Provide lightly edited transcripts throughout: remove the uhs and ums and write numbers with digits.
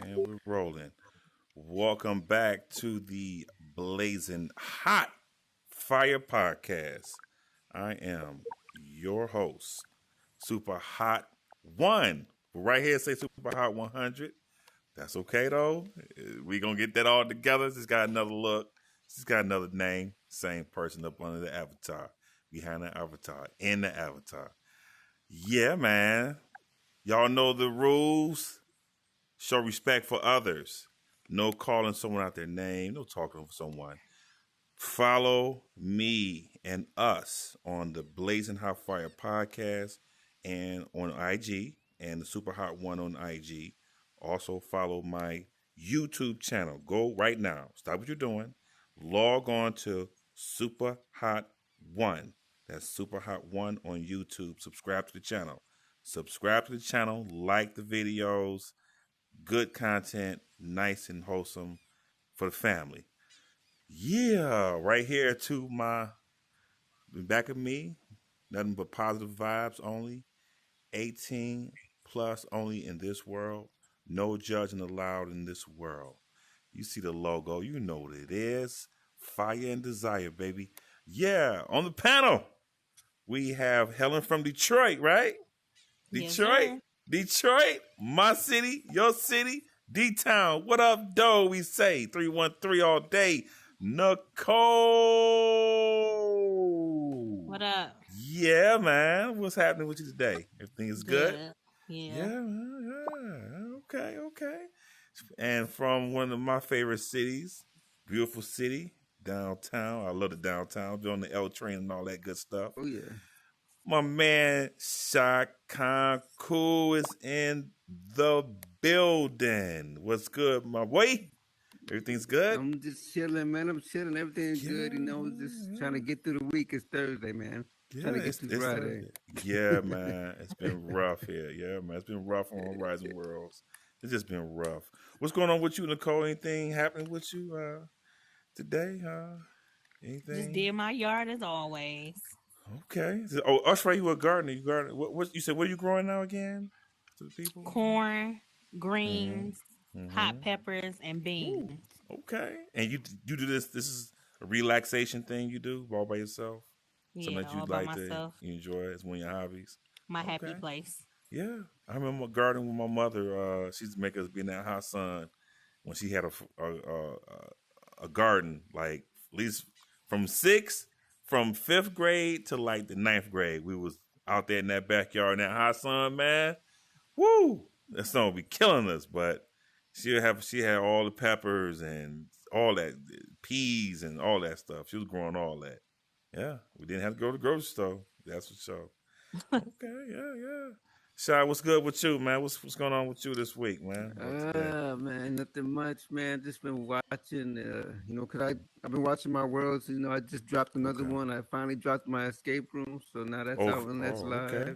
And we're rolling. Welcome back to the Blazin' Hot Fire Podcast. I am your host, Super Hot One. Right here, say Super Hot 100. That's okay though. We gonna get that all together. Just got another look. Just got another name. Same person up under the avatar, behind the avatar, in the avatar. Yeah, man. Y'all know the rules. Show respect for others. No calling someone out their name. No talking for someone. Follow me and us on the Blazing Hot Fire podcast and on IG and the Super Hot One on IG. Also follow my YouTube channel. Go right now. Stop what you're doing. Log on to Super Hot One. That's Super Hot One on YouTube. Subscribe to the channel. Subscribe to the channel. Like the videos. Good content, nice and wholesome for the family. Yeah, right here to my back of me, nothing but positive vibes only. 18 plus only in this world. No judging allowed in this world. You see the logo, you know what it is. Fire and desire, baby. Yeah, on the panel, we have Helen from Detroit, right? Yes, Detroit, sir. Detroit, my city, your city, D-Town. What up, doe? We say 313 all day. Nicole. What up? Yeah, man. What's happening with you today? Everything is good? Good. Yeah. Yeah, man. Yeah. Okay, okay. And from one of my favorite cities, beautiful city, downtown. I love the downtown, doing the L train and all that good stuff. Oh yeah. My man Shakan Cool is in the building. What's good, my boy? Everything's good? I'm just chilling, man. I'm chilling. Everything's good, Just trying to get through the week. It's Thursday, man. Trying to get through Friday. Yeah, man. It's been rough here. Yeah, man. It's been rough on Horizon Worlds. It's just been rough. What's going on with you, Nicole? Anything happening with you today? Anything? Just did my yard as always. Okay. Oh, us right, you a gardener. You gardener. What you said? What are you growing now again? To the people? Corn, greens, Mm-hmm. hot peppers, and beans. Ooh, okay. And you do this. This is a relaxation thing you do all by yourself. Something Yeah, that you all by like myself. you enjoy. It's one of your hobbies. My happy Okay. place. Yeah, I remember gardening with my mother. She used to make us be in that hot sun when she had a garden, like at least from fifth grade to like the ninth grade. We was out there in that backyard in that hot sun, man. Woo! That sun would be killing us, but she had all the peppers and all that peas and all that stuff. She was growing all that. Yeah, we didn't have to go to the grocery store. That's for sure. Okay, yeah. Shy, what's good with you, man? What's going on with you this week, man? Man, nothing much, man. Just been watching, cause I've been watching my worlds. I just dropped another one. I finally dropped my escape room, so now that's out and that's live. Okay.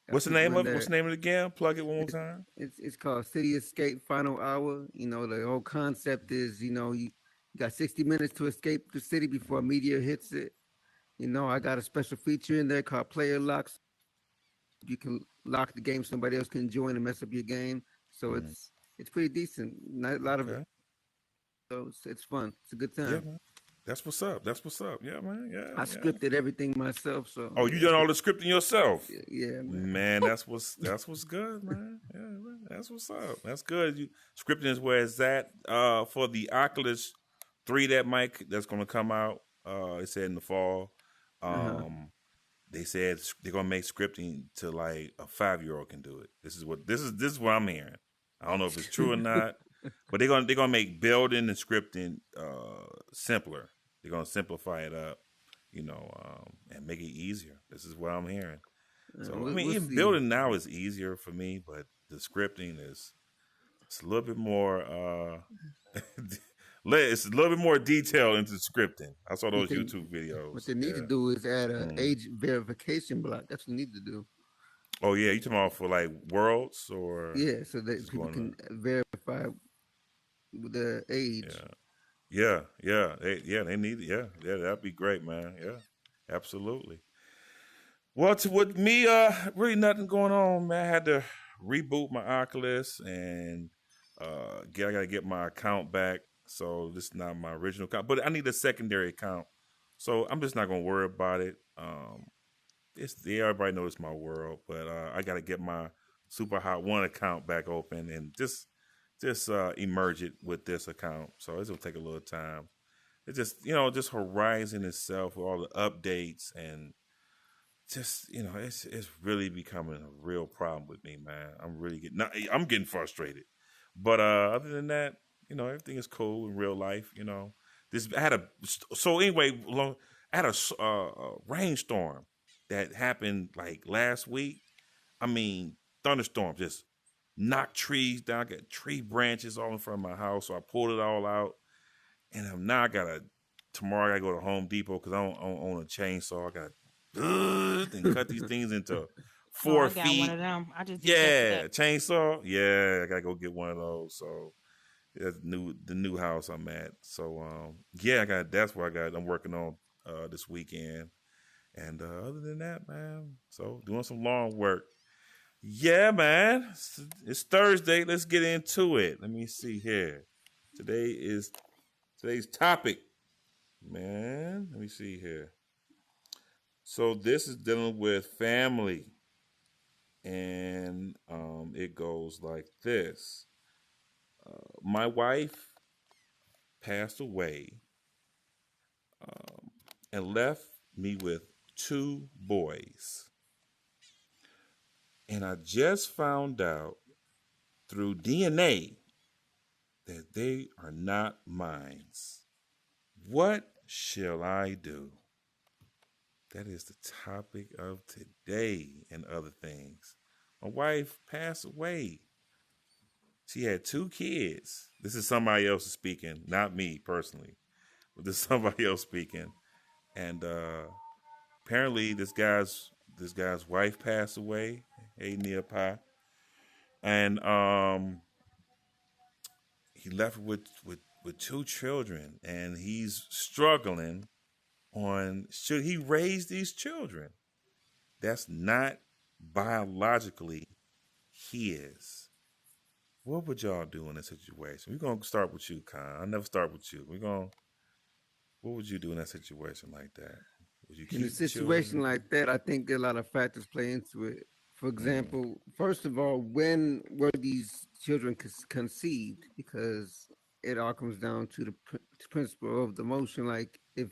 What's the name of it? What's the name of it again? Plug it one more time. It's called City Escape Final Hour. The whole concept is, you got 60 minutes to escape the city before media hits it. I got a special feature in there called Player Locks. You can lock the game, somebody else can join and mess up your game. So it's pretty decent. Not a lot of it. So it's fun. It's a good time. Yeah, man. That's what's up. Yeah, man. Yeah. I scripted everything myself. So you done all the scripting yourself? Yeah, man. Man, that's what's good, man. Yeah, man. That's what's up. That's good. Scripting is where it's at. For the Oculus 3 that's gonna come out. It said in the fall. They said they're gonna make scripting to like a 5-year-old can do it. This is what I'm hearing. I don't know if it's true or not, but they're gonna make building and scripting simpler. They're gonna simplify it up, and make it easier. This is what I'm hearing. So even building now is easier for me, but the scripting it's a little bit more. It's a little bit more detail into scripting. I saw those YouTube videos. What they need to do is add an age verification block. That's what they need to do. Oh yeah, you talking about for like worlds or so that people can verify the age. Yeah. They need it. Yeah, that'd be great, man. Yeah, absolutely. Well, with me, really nothing going on, man. I had to reboot my Oculus and I gotta get my account back. So this is not my original account, but I need a secondary account. So I'm just not gonna worry about it. Everybody knows it's my world, but I gotta get my Super Hot One account back open and just emerge it with this account. So this will take a little time. It's just Horizon itself with all the updates and just it's really becoming a real problem with me, man. I'm getting frustrated, but other than that, everything is cool in real life. This I had a so anyway. I had a rainstorm that happened like last week. I mean, thunderstorm just knocked trees down. I got tree branches all in front of my house, so I pulled it all out, and now tomorrow I gotta go to Home Depot because I don't own a chainsaw. I got and cut these things into 4 I got feet. one of them. I just did Chainsaw. Yeah, I gotta go get one of those. So that's the new house I'm at. So that's what I'm working on this weekend. And other than that, man, so doing some lawn work. Yeah, man, it's Thursday. Let's get into it. Let me see here. Today's topic, man. Let me see here. So this is dealing with family, and it goes like this. My wife passed away and left me with 2 boys. And I just found out through DNA that they are not mine. What shall I do? That is the topic of today and other things. My wife passed away. She had 2 kids. This is somebody else speaking, not me personally, but this is somebody else speaking. And apparently this guy's wife passed away. Hey, Nia Pie. And he left with 2 children, and he's struggling on should he raise these children. That's not biologically his. What would y'all do in that situation? We're gonna start with you, Khan. I never start with you. What would you do in that situation like that? Would you keep In a situation like that, I think a lot of factors play into it. For example, first of all, when were these children conceived? Because it all comes down to the principle of the motion. Like if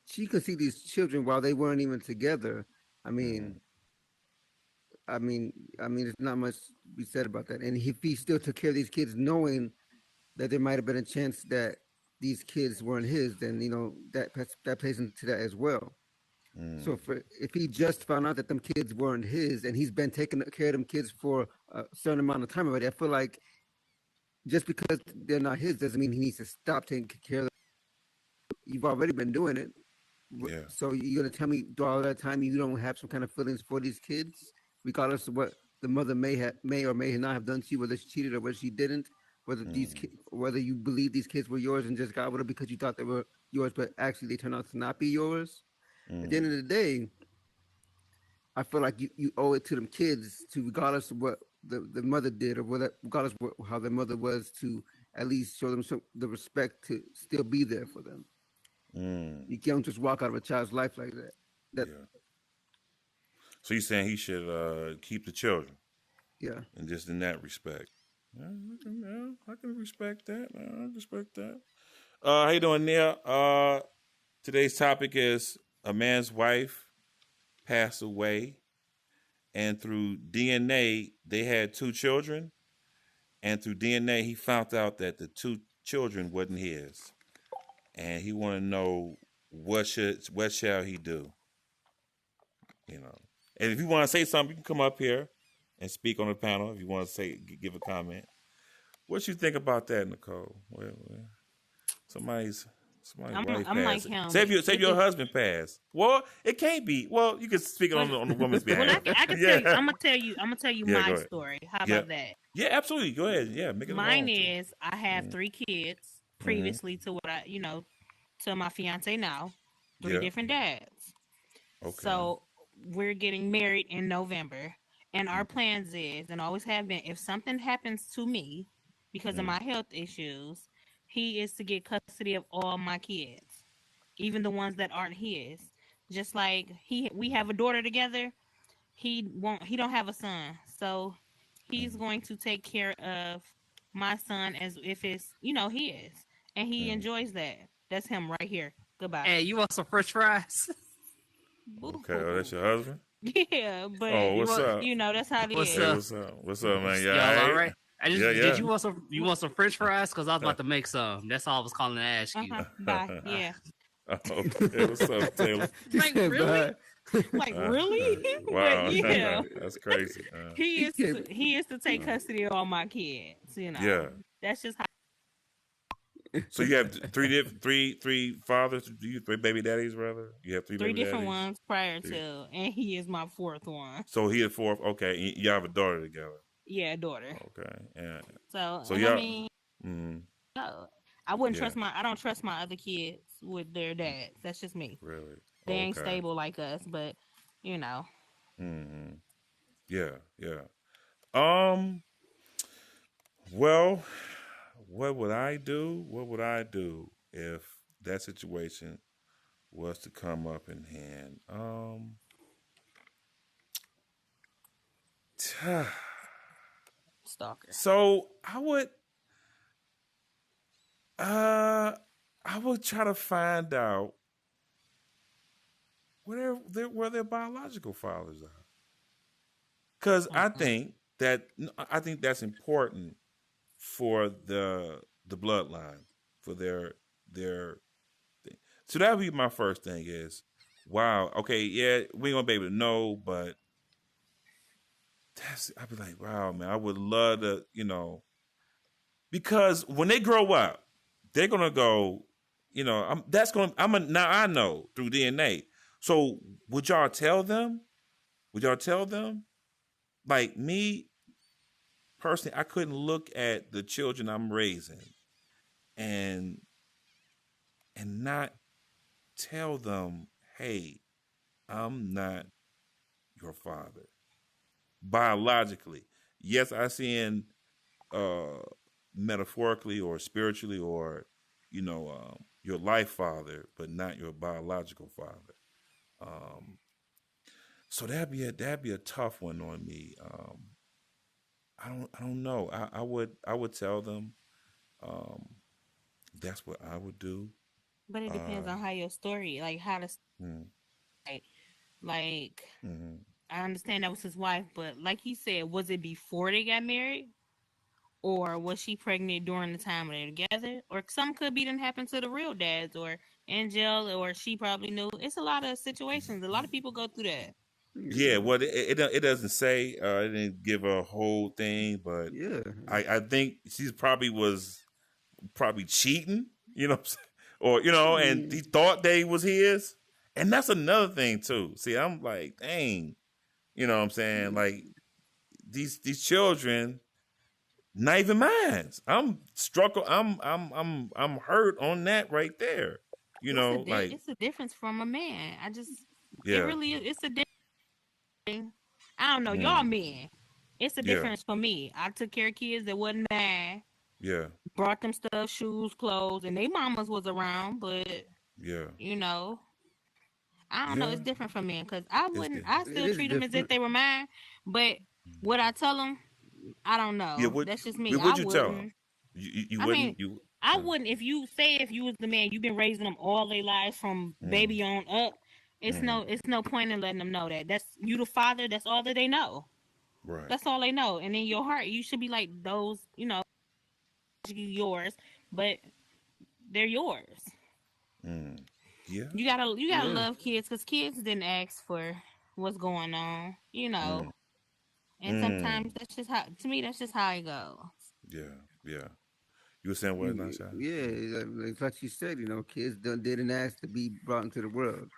she conceived these children while they weren't even together, I mean, there's not much to be said about that. And if he still took care of these kids, knowing that there might have been a chance that these kids weren't his, then that plays into that as well. So if he just found out that them kids weren't his, and he's been taking care of them kids for a certain amount of time already, I feel like just because they're not his doesn't mean he needs to stop taking care of them. You've already been doing it. Yeah. So you're gonna tell me through all that time you don't have some kind of feelings for these kids, regardless of what the mother may or may not have done to you, whether she cheated or whether she didn't, whether you believe these kids were yours and just got with them because you thought they were yours, but actually they turned out to not be yours. At the end of the day, I feel like you owe it to them kids to, regardless of what the mother did or regardless of how their mother was, to at least show them the respect to still be there for them. You can't just walk out of a child's life like that. Yeah. So you're saying he should keep the children? Yeah. And just in that respect. Yeah, I can respect that. I respect that. How you doing, Nia? Today's topic is a man's wife passed away, and through DNA, they had 2 children, and through DNA, he found out that the 2 children wasn't his, and he want to know what shall he do. And if you want to say something, you can come up here and speak on the panel. If you want to give a comment, what you think about that, Nicole? Somebody's wife passed. like him. Say your husband passed. Well, it can't be. Well, you can speak on the woman's behalf. Well, I can tell you. I'm gonna tell you my story. How about that? Yeah, absolutely. Go ahead. Yeah, make it. Mine is I have 3 kids previously to what to my fiance now. 3 different dads. Okay. So we're getting married in November, and our plans is and always have been, if something happens to me, because of my health issues, he is to get custody of all my kids, even the ones that aren't his. Just like we have a daughter together, he don't have a son. So he's going to take care of my son as if it's, his. And he enjoys that. That's him right here. Goodbye. Hey, you want some French fries? Okay, oh, that's your husband? Yeah, but Oh, what's up? that's how it is. What's Hey, up? what's up, man? Yeah, Y'all all right? right? Yeah. Did you want some French fries? Because I was about to make some. That's all I was calling to ask you. Bye. Yeah. Okay, what's up, Taylor? Like really? Like really? Wow, But yeah, that's crazy. he is to take custody of all my kids. Yeah. That's just how. So you have three fathers, three baby daddies, rather? You have three Three baby different daddies? ones prior to, and he is my fourth one. So he is fourth. Okay, you have a daughter together. Yeah, daughter. Okay, yeah. So y'all. I mean, no, I wouldn't trust I don't trust my other kids with their dads. That's just me. Really? They ain't stable like us, but Mm-hmm. Yeah. Well, what would I do? What would I do if that situation was to come up in hand? Stalker. So I would try to find out where their biological fathers are, because I think that's important for the bloodline, for their thing. So that would be my first thing is, wow, okay, yeah, we ain't gonna be able to know, but I'd be like, wow, man, I would love to, because when they grow up, they're gonna go, now I know through DNA. So would y'all tell them? Like me personally, I couldn't look at the children I'm raising and not tell them, hey, I'm not your father. Biologically. Yes, I see in metaphorically or spiritually or, your life father, but not your biological father. So that'd be a tough one on me. I don't know. I would tell them that's what I would do. But it depends on how your story, like how to, like I understand that was his wife, but like he said, was it before they got married? Or was she pregnant during the time they were together? Or some could be done happen to the real dads or in jail, or she probably knew. It's a lot of situations. A lot of people go through that. Yeah, well, it doesn't say. It didn't give a whole thing, but Yeah. I think she was probably cheating, or and he thought they was his, and that's another thing too. See, I'm like, dang, you know what I'm saying? Like these children, not even mine. I'm hurt on that right there. It's a difference from a man. It really is. It's a difference. I don't know, y'all men. It's a difference for me. I took care of kids that wasn't mad. Yeah. Brought them stuff, shoes, clothes, and they mamas was around, but yeah. I don't know. It's different for men because I still treat them as if they were mine. But would I tell them? I don't know. Yeah, that's just me. Would you tell them? You wouldn't. I wouldn't. If you was the man, you've been raising them all their lives from baby on up. It's no point in letting them know that. That's you, the father. That's all that they know. Right. That's all they know. And in your heart, you should be like those. Yours, but they're yours. Yeah. You gotta love kids because kids didn't ask for what's going on. And sometimes that's just how. To me, that's just how it goes. Yeah. You were saying what, Nasha? Yeah, like you said, kids didn't ask to be brought into the world.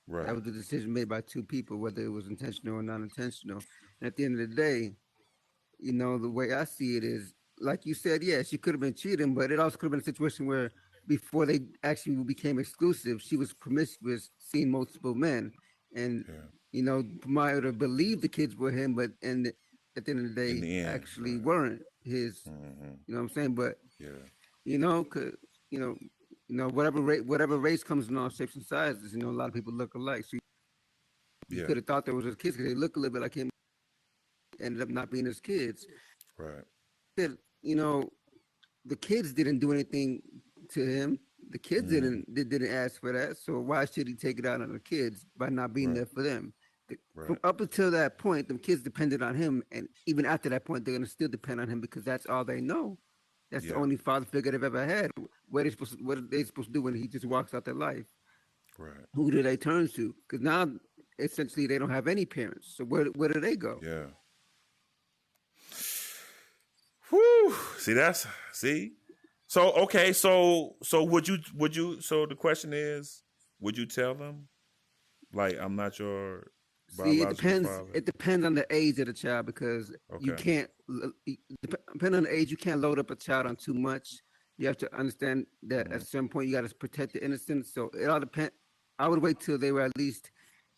Right. That was a decision made by two people, whether it was intentional or non-intentional. And at the end of the day, the way I see it is, like you said, yeah, she could have been cheating, but it also could have been a situation where before they actually became exclusive, she was promiscuous, seeing multiple men, and might have believed the kids were him, but at the end of the day, actually weren't. his, Mm-hmm. you know what I'm saying? But Yeah. you know, cause you know, whatever race comes in all shapes and sizes. You know, a lot of people look alike. So you Yeah. could have thought there was his kids because they look a little bit like him. Ended up not being his kids. Right. That you know, the kids didn't do anything to him. The kids Mm-hmm. didn't ask for that. So why should he take it out on the kids by not being Right. there for them? From Right. up until that point, the kids depended on him, and even after that point, they're gonna still depend on him because that's all they know. That's the Yeah. only father figure they've ever had. What are they supposed to do when he just walks out their life? Right. Who do they turn to? Because now essentially they don't have any parents. So where do they go? Yeah. Whew. See. So okay. So would you? So the question is, would you tell them, like, I'm not your See, biological father? It depends on the age of the child because you Okay. can't. Depending on the age, you can't load up a child on too much. You have to understand that at Mm-hmm. a certain point you got to protect the innocence. So it all depends. I would wait till they were at least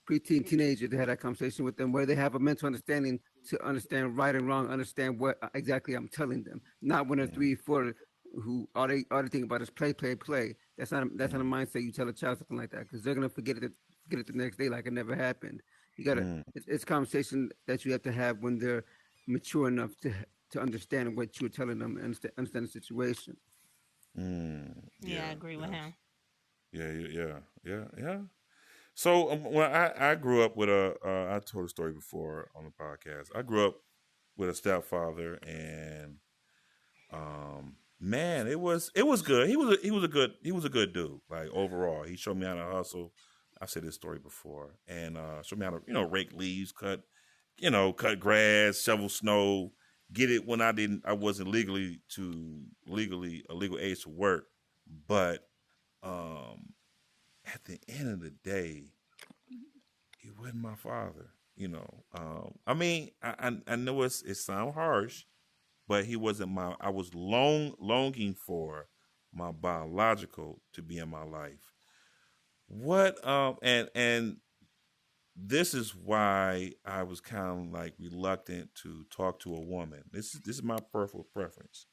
preteen, teenager to have that conversation with them, where they have a mental understanding to understand right and wrong, understand what exactly I'm telling them. Not when they're Mm-hmm. 3, 4, who all they think about is play, play, play. That's not a Mm-hmm. mindset you tell a child something like that because they're gonna forget it the next day like it never happened. You gotta Mm-hmm. it's conversation that you have to have when they're mature enough to understand what you're telling them and understand the situation. Mm. Yeah, I Yeah. agree with Yes. him. Yeah. Yeah. Yeah. Yeah. So when I grew up with I told a story before on the podcast. I grew up with a stepfather, and man, it was good. He was a good dude. Like, overall, he showed me how to hustle. I've said this story before, and showed me how to rake leaves, cut grass, shovel snow, get it when I wasn't legally a legal age to work, but um at the end of the day, he wasn't my father. I mean, I know it sound harsh, but he wasn't my. I was longing for my biological to be in my life. What and this is why I was kind of like reluctant to talk to a woman. This is my personal preference,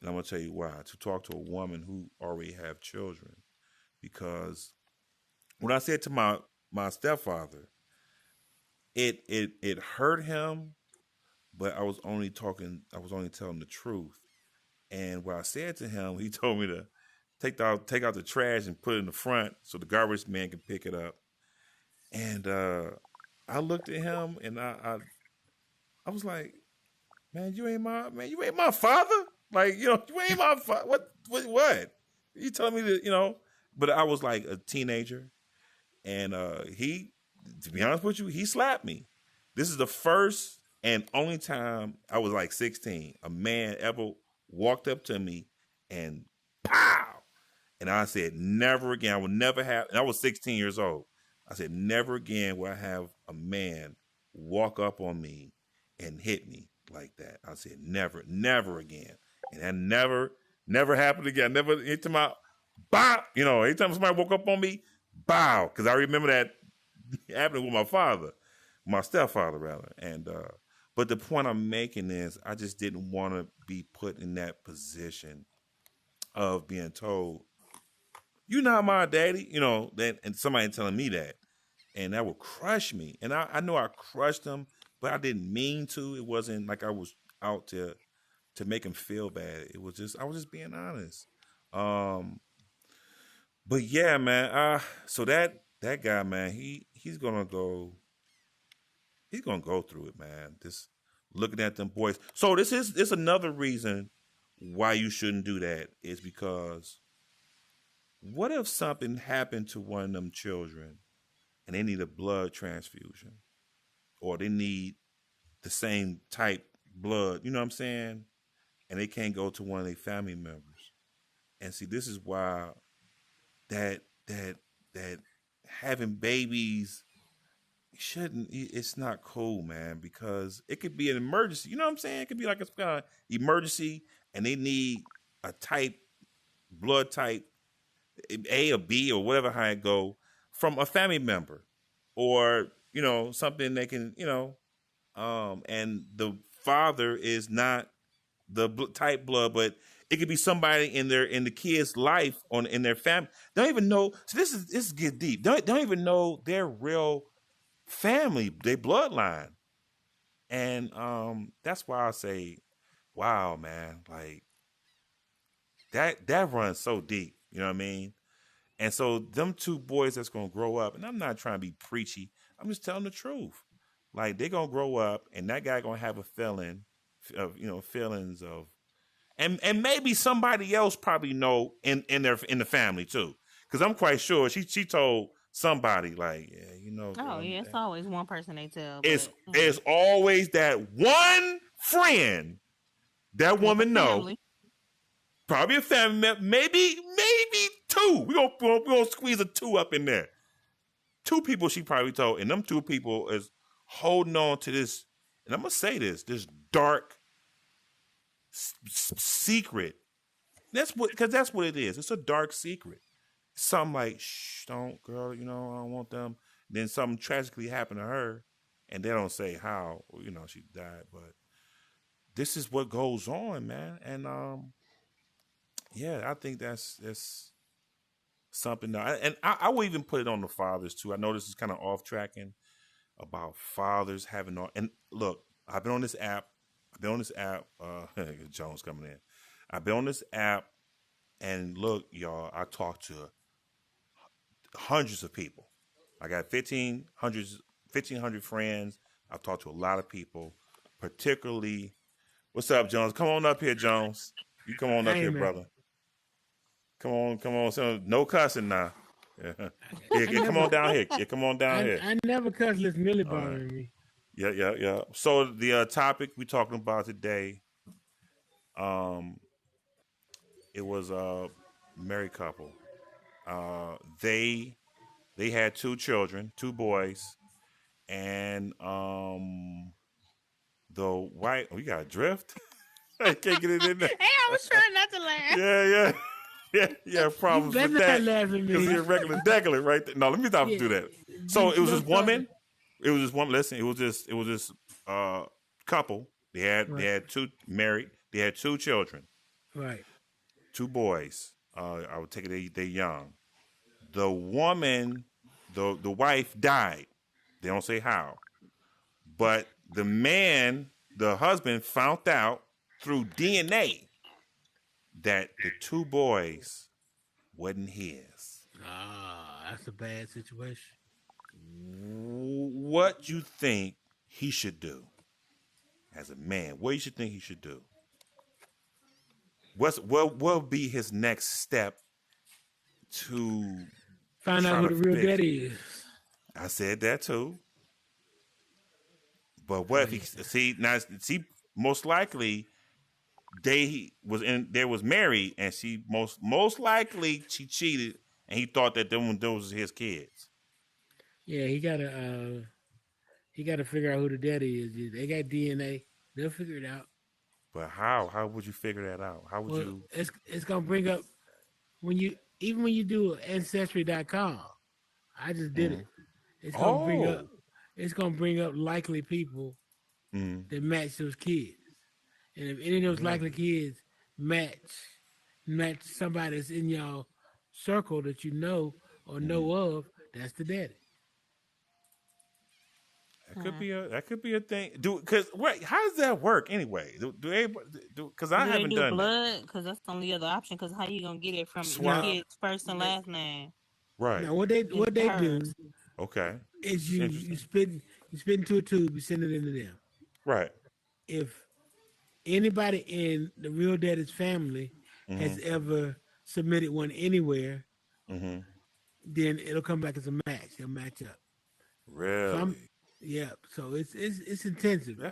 and I'm gonna tell you why. To talk to a woman who already have children, because when I said to my stepfather, it hurt him, but I was only telling the truth. And what I said to him, he told me to take out the trash and put it in the front so the garbage man can pick it up. And I looked at him, and I was like, man, you ain't my father. Like, you ain't my father. What? You telling me that, But I was like a teenager, and to be honest with you, he slapped me. This is the first and only time I was like 16 a man ever walked up to me and pow. And I said, never again. I would never have. And I was 16 years old. I said, never again will I have a man walk up on me and hit me like that. I said, never, never again. And that never happened again. Never, anytime anytime somebody woke up on me, bow. Because I remember that happening with my stepfather rather. And but the point I'm making is, I just didn't want to be put in that position of being told, "You're not my daddy," and somebody telling me that, and that would crush me. And I know I crushed him, but I didn't mean to. It wasn't like I was out to make him feel bad. It was just, I was just being honest. Um, but yeah, man. So that guy, man, he's gonna go through it, man. Just looking at them boys. So this another reason why you shouldn't do that, is because what if something happened to one of them children and they need a blood transfusion, or they need the same type blood, you know what I'm saying? And they can't go to one of their family members. And see, this is why that having babies shouldn't, it's not cool, man, because it could be an emergency. You know what I'm saying? It could be like a kind of emergency, and they need a blood type, A or B or whatever, how it go, from a family member, or something they can, and the father is not type blood, but it could be somebody in the kid's life in their family. Don't even know. So this get deep. Don't even know their real family, their bloodline, and that's why I say, wow, man, like that runs so deep. You know what I mean? And so them two boys that's gonna grow up, and I'm not trying to be preachy. I'm just telling the truth. Like they're gonna grow up, and that guy gonna have a feeling of feelings of, and maybe somebody else probably know in the family too, because I'm quite sure she told somebody like, yeah, Oh yeah, it's always one person they tell. It's always that one friend that woman know. Probably a family member, maybe two. We're gonna squeeze a two up in there. Two people she probably told, and them two people is holding on to this, and I'm gonna say this dark secret. That's what it is. It's a dark secret. Something like, shh, don't, girl, I don't want them. Then something tragically happened to her, and they don't say how, she died, but this is what goes on, man. And yeah, I think that's something that, and I will even put it on the fathers too. I know this is kind of off tracking about fathers having and look, I've been on this app. Jones coming in. I've been on this app, and look, y'all, I talked to hundreds of people. I got 1,500 friends. I've talked to a lot of people, particularly. What's up, Jones? Come on up here, Jones. You come on up here, brother. Come on. So no cussing now. Yeah, come on down here. Yeah, come on down here. I never cuss. It's really bothering me. Yeah. So the topic we're talking about today, it was a married couple. They had two children, two boys, and the white. We got drift. I can't get it in there. Hey, I was trying not to laugh. Yeah. Problems with that because you're regular degular, right? No, let me stop do that. So it was this woman. Listen, it was this couple. They had two married. They had two children. Right. Two boys. I would take it they're young. The woman, the wife died. They don't say how. But the man, the husband, found out through DNA that the two boys wasn't his. That's a bad situation. What you think he should do as a man? What you should think he should do? What will be his next step to find out who the real daddy is? I said that too. But what if he most likely they was married, and she most likely she cheated, and he thought that those was his kids. Yeah, he gotta figure out who the daddy is. They got DNA. They'll figure it out. But how? How would you figure that out? How would you? It's gonna bring up when you do Ancestry.com. I just did it. It's gonna bring up likely people that match those kids. And if any of those likely kids match somebody that's in your circle that you know or know of, that's the daddy. That could be a thing. How does that work anyway? Do they do? Because I haven't done blood. Because that's the only other option. Because how you gonna get it from your kid's first and last name? Right. Now what they do? Okay. Is you spit into a tube, you send it into them. Right. If anybody in the real daddy's family has ever submitted one anywhere, then it'll come back as a match. They'll match up. Really? So it's intensive. Go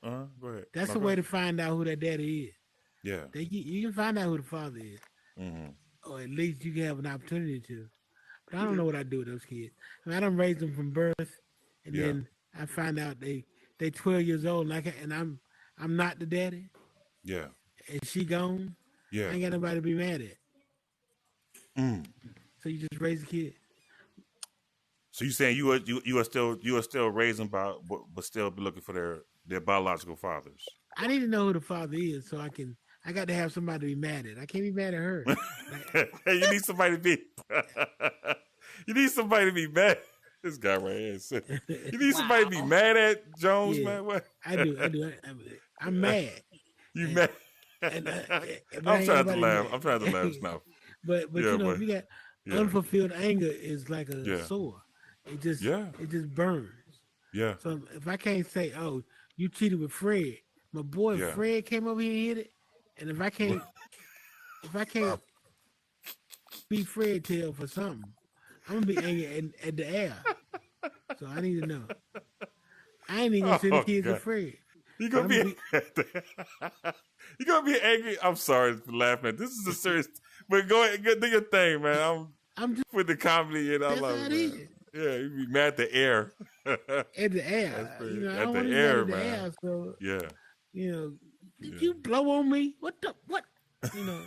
ahead. That's a way to find out who that daddy is. Yeah. You can find out who the father is. Or at least you can have an opportunity to. But I don't know what I do with those kids. I done raised them from birth, and then I find out they 12 years old, and I'm not the daddy. Yeah. And she gone. Yeah. I ain't got nobody to be mad at. So you just raise a kid. So you saying you are still raising, but still be looking for their biological fathers? I need to know who the father is so I got to have somebody to be mad at. I can't be mad at her. You need somebody to be. You need somebody to be mad. This guy right here. You need somebody to be mad at Jones, man. What? I do. I'm mad. You mad? I'm trying to laugh. I'm trying to laugh now. But you know, if you got unfulfilled anger is like a sore. It just burns. Yeah. So if I can't say, oh, you cheated with Fred, my boy Fred came over here and hit it, and if I can't be Fred tail for something, I'm gonna be angry at the air. So I need to know. I ain't even gonna send the kids to Fred. You gonna be angry. I'm sorry for laughing. This is a serious, but go ahead, do your thing, man. I'm just with the comedy and all of it. Yeah, you be mad at the air. At the air. You know, at the air, man. Air, so, you know, did you blow on me? What? You know.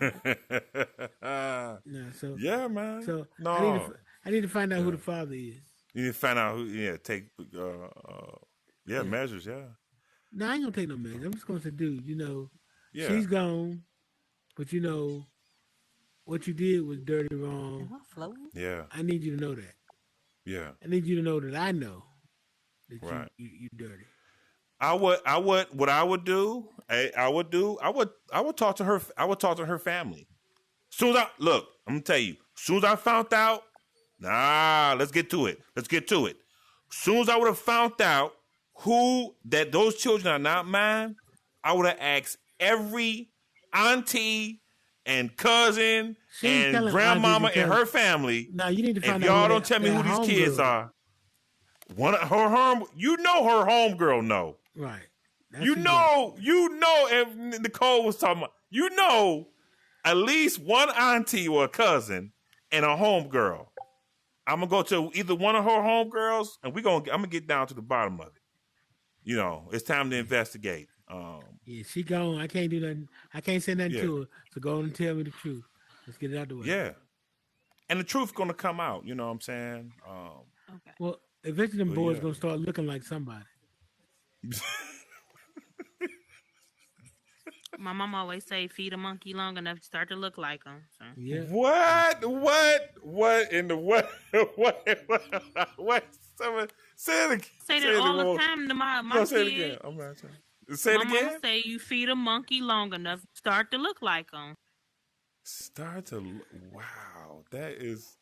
So yeah, man. So no. I need to find out who the father is. You need to find out who. Take. Measures. Yeah. No, I ain't gonna take no measures. I'm just gonna say, dude, you know, she's gone, but you know, what you did was dirty wrong. Yeah. I need you to know that. Yeah. I need you to know that I know that you dirty. I would talk to her. I would talk to her family. Soon as I'm gonna tell you. Soon as I found out, let's get to it. Soon as I would have found out that those children are not mine, I would have asked every auntie and cousin and grandmama and her family. Now you need to find out. If y'all don't tell me who these kids are, one of her you know her homegirl know. Right. You know, if Nicole was talking about, you know, at least one auntie or a cousin and a homegirl. I'm gonna go to either one of her homegirls, and I'm gonna get down to the bottom of it. You know, it's time to investigate. She gone. I can't do nothing. I can't say nothing to her. So go on and tell me the truth. Let's get it out the way. Yeah, and the truth's gonna come out. You know what I'm saying? Okay. Well, eventually, them boys gonna start looking like somebody. My mom always say, "Feed a monkey long enough to start to look like him." So. Yeah. What in the what? Say it again. Say that all the time to my kids. Say it again. I'm not trying. Say it again. My mom say, "You feed a monkey long enough, start to look like him." Wow, that is.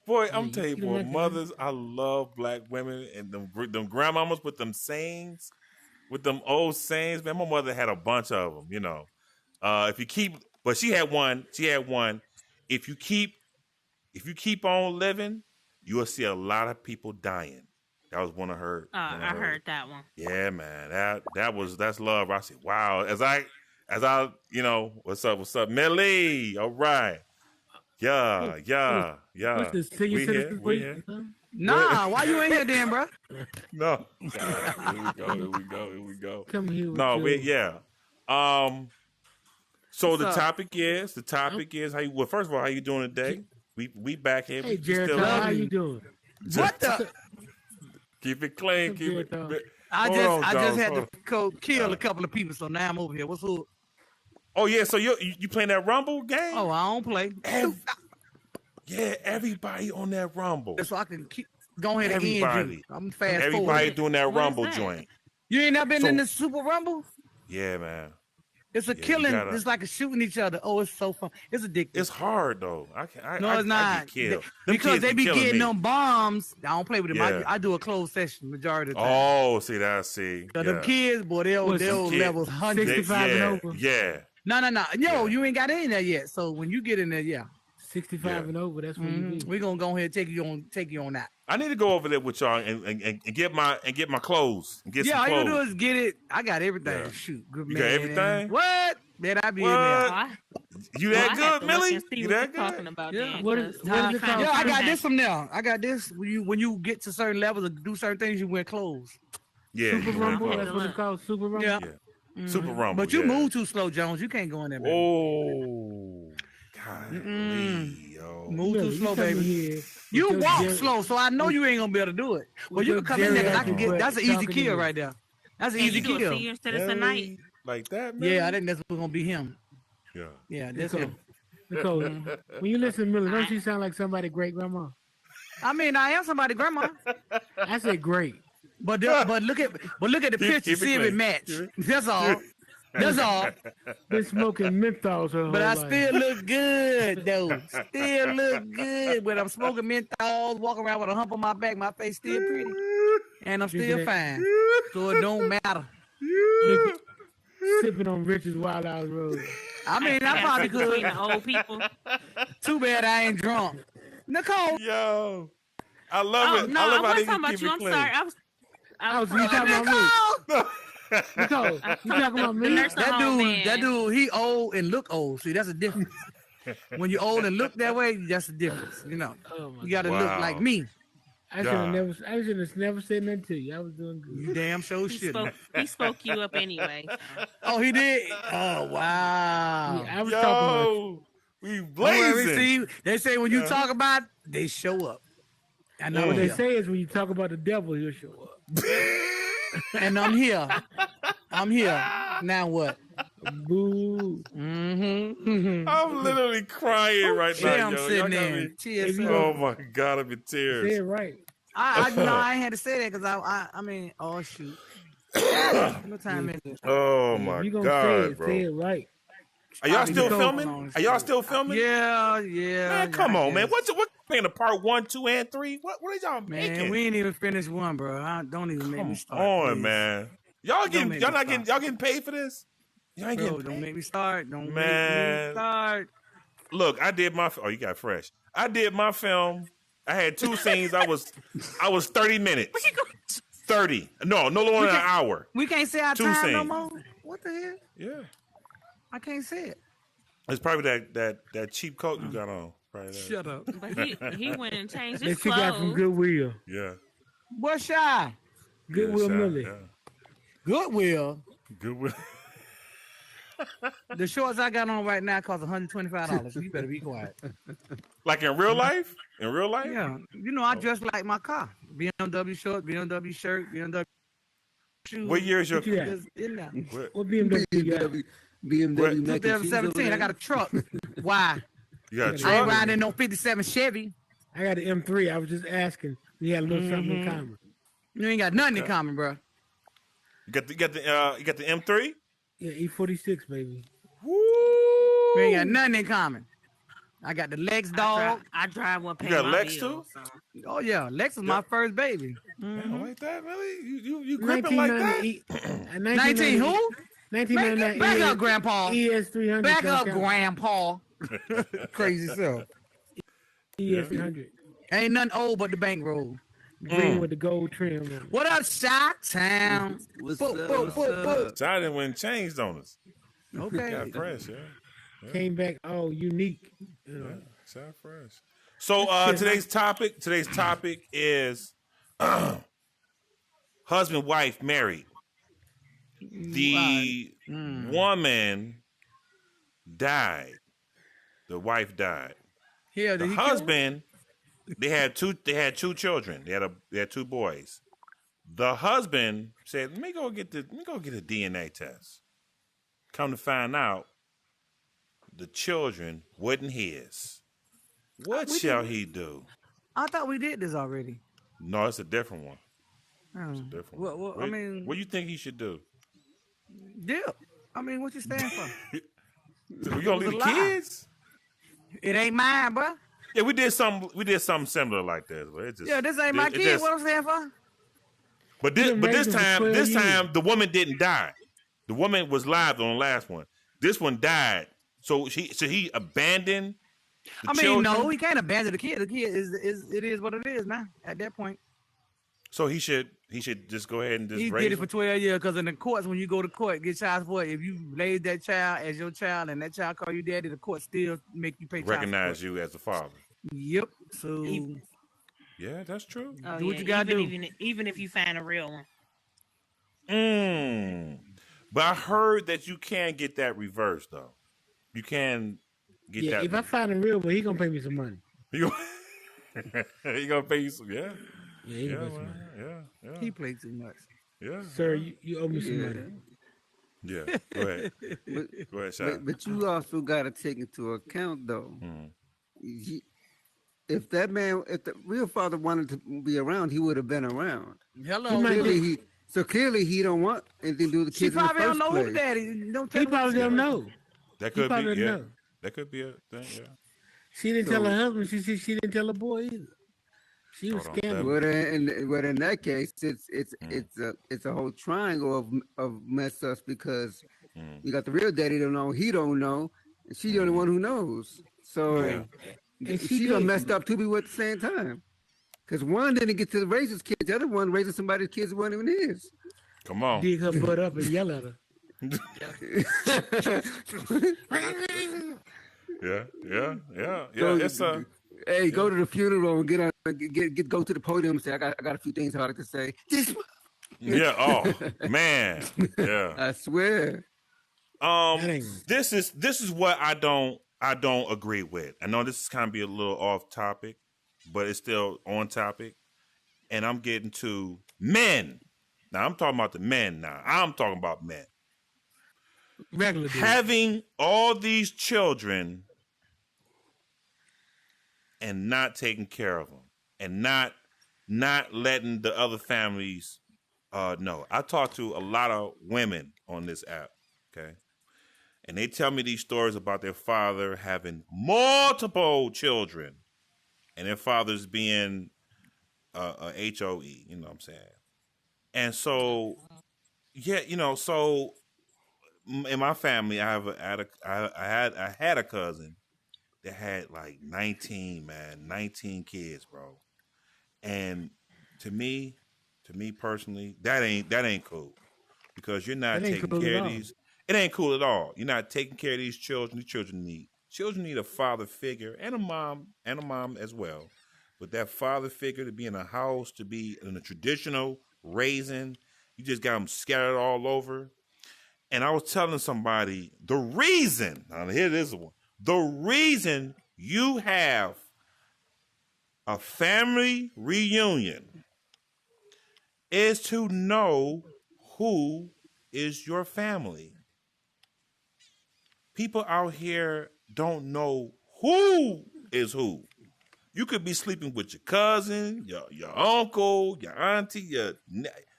Boy, I'm telling you, boy, mothers, I love black women and them grandmamas with them sayings. With them old sayings, man, my mother had a bunch of them, you know. But she had one. If you keep on living, you will see a lot of people dying. That was one of her. I heard that one. Yeah, man, that's love. I said, wow. As I, you know, what's up, Millie? All right, yeah. What's this? We here. Nah, why you in here then, bro? No. Here we go. Come here. No, so the topic is how you. Well, first of all, how you doing today? We back here. Hey, Jared, how you doing? What the? Keep it clean. I just had to kill a couple of people, so now I'm over here. What's up? Oh yeah, so you playing that Rumble game? Oh, I don't play. Yeah, everybody on that Rumble. So I can keep going ahead and end you. I'm fast Everybody forward. doing that Rumble joint. You ain't never been in the Super Rumble? Yeah, man. It's a killing. It's like a shooting each other. Oh, it's so fun. It's addictive. It's hard though. No, it's not. Because they be getting them bombs. I don't play with them. Yeah. I do a closed session majority of the time. Oh, see. So them kids, boy, they'll levels 165 and over. Yeah. No. Yo, you ain't got in there yet. So when you get in there, 65 and over. That's what you do. We're gonna go ahead and take you on that. I need to go over there with y'all and get my clothes. And get some all clothes. you do is get it. I got everything. Yeah. Shoot, good you man. got everything? What? Man, I be in there. You that good, Millie? You that good? Talking about What is it called? Yeah, I got this from now. I got this. When you get to certain levels or do certain things, you wear clothes. Yeah. Super Rumble. That's what it's called. Super Rumble. Yeah. Mm-hmm. Super Rumble. But you move too slow, Jones. You can't go in there, baby. Oh. God. Move too slow, baby. You walk slow, so I know you ain't gonna be able to do it. Well, you can come in there. I can get. That's an easy kill right there. That's an easy kill. Senior citizen night. like that, man. Yeah, I think that's what's gonna be him. Yeah. Yeah, that's him. Nicole, when you listen to Millie, don't she sound like somebody's great grandma? I mean, I am somebody's grandma. I said great. But look at the picture, see if it match. That's all. That's all. Been smoking menthols her But whole I life. still look good though. Still look good. When I'm smoking menthols, walking around with a hump on my back, my face still pretty. And I'm still fine. So it don't matter. Sipping on Richard's Wild House Road. I mean, I probably Between could. the old people. Too bad I ain't drunk. Nicole. Yo. I love it. No, I love how wasn't they talking about keep you. it I'm clean. sorry. You talking about me? Nicole, you talking about me? That dude, he old and look old. See, that's a difference. When you old and look that way, that's the difference. You know, you got to look like me. I should have never said nothing to you. I was doing good. You damn sure shouldn't. He spoke you up anyway. So. Oh, he did. Oh, wow. Yeah, I was talking about you. We blazing. See, they say when you talk about, they show up. I know What they say is when you talk about the devil, he'll show up. And I'm here. I'm here. Now what? Boo. I'm literally crying right now, I'm yo. sitting Y'all got there. me- Tears. Oh my God, I'm in Say tears. it right. I ain't had to say that because I mean, oh shoot. What time is it? Oh If my you gonna say God, it, bro. say it right. Are y'all still Nicole, filming? Are y'all still filming? Yeah. Man, come on, man. What's playing the part 1, 2, and 3? What are y'all Man, making? we ain't even finished one, bro. Don't even make me Come start. on, please. man. Y'all getting paid for this? Y'all ain't Bro, getting don't make me start. Don't make Man. me start. Look, I did my. Oh, you got fresh. I did my film. I had 2 scenes. I was 30 minutes. 30. No longer than an hour. We can't say our 2 time scenes. no more. What the hell? Yeah. I can't say it. It's probably that cheap coat you got on. Probably that. Shut up. But he went and changed That his she got from clothes. Goodwill. Yeah. What shy? Goodwill Shot, Millie. Yeah. Goodwill. Goodwill. The shorts I got on right now cost $125. You better be quiet. Like in real life? In real life? Yeah. You know, I dress like my car. BMW shorts, BMW shirt, BMW shoes. What year is your? What you got? Just in there. What BMW you got? BMW mac and cheese over 2017, I there. got a truck. Why? You got a I ain't truck? riding in no 57 Chevy. I got an M3. I was just asking. We had a little something in common. You ain't got nothing in common, bro. You got the M3? Yeah, E46, baby. Woo! You ain't got nothing in common. I got the Lex dog. I drive one. You got Lex too? So. Oh yeah, Lex is my first baby. Damn, like that, really? You gripping like that? 19 who? 1999. Back up, Grandpa. ES300. Back up, Grandpa. Crazy self. ES300. Ain't nothing old but the bankroll. Green with the gold trim on it. What up, Shot Town? What's Boop, up? boop, What's boop, boop. up? China went changed on us. Okay. Got fresh, yeah. Came back all unique. You know. Sound fresh. So today's topic is husband, wife, married. The woman died. The wife died. Yeah, The husband, they had two children. They had 2 boys. The husband said, "Let me go get a DNA test." Come to find out, the children wasn't his. What shall he do? I thought we did this already. No, it's a different one. Oh. Different Well, one. I mean, What do you think he should do? dip. I mean, what you stand for? We gonna leave the lie. kids? It ain't mine, bro. Yeah, we did something similar like that. But it just, Yeah, this ain't my it kid. just- What I'm saying for? But Been this raising for time 12 years. the woman didn't die. The woman was live on the last one. This one died. So he abandoned the I mean, children. no, he can't abandon the kid. The kid is what it is now. At that point, So he should just go ahead and just he raise did it him. for 12 years. Because in the courts, when you go to court, get child support. If you raise that child as your child and that child call you daddy, the court still make you pay child Recognize support. you as the father. Yep. So Yeah, that's true. Oh, Do what you gotta do. Even if you find a real one. But I heard that you can get that reversed though. You can get Yeah, that. if I find a real one, he gonna pay me some money. You gonna pay you some? Yeah, Yeah, he yeah, gonna pay some man. money. Yeah. he played too much. Yeah. Sir, you owe me some money. Yeah. Go ahead. But, Go ahead, Sean. but you also got to take into account though. If that man, if the real father wanted to be around, he would have been around. He Hello. might Clearly, just, clearly he don't want anything to do with the She kids in the probably don't first know who the place. daddy. Don't tell he her what probably the don't situation. know. That He could probably be, don't yeah. know. That could be a thing, yeah. She didn't tell her So, husband. She didn't tell the boy either. She was Hold on, scamming. well, in that case, Mm. it's a whole triangle of mess ups because Mm. you got the real daddy don't know, he don't know, and she's the only one who knows. So Yeah. And she she done did. messed up two people at the same time. Because one didn't get to raise his kids, the other one raising somebody's kids who weren't even his. Come on. Dig her butt up and yell at her. Yeah. Yeah. Yeah. Yeah. Go, It's a. hey, go to the funeral and go to the podium and say, I got a few things hard to say. This, Yeah. Oh man. Yeah. I swear. That ain't This is what I don't agree with. I know this is kind of be a little off topic, but it's still on topic. And I'm getting to men. Now I'm talking about the men now. I'm talking about men. regular dude. Having all these children and not taking care of them and not letting the other families know. I talk to a lot of women on this app, okay? And they tell me these stories about their father having multiple children and their fathers being a HOE, you know what I'm saying? And so, yeah, you know, so in my family, I had a cousin that had like 19 kids, bro. And to me personally, that ain't cool because you're not That ain't taking cool care at of all. these. It ain't cool at all. You're not taking care of these children. These children need a father figure and a mom as well. But that father figure to be in a house, to be in a traditional raising, you just got them scattered all over. And I was telling somebody the reason, now here it is one, the reason you have a family reunion is to know who is your family. People out here don't know who is who. You could be sleeping with your cousin, your uncle, your auntie, your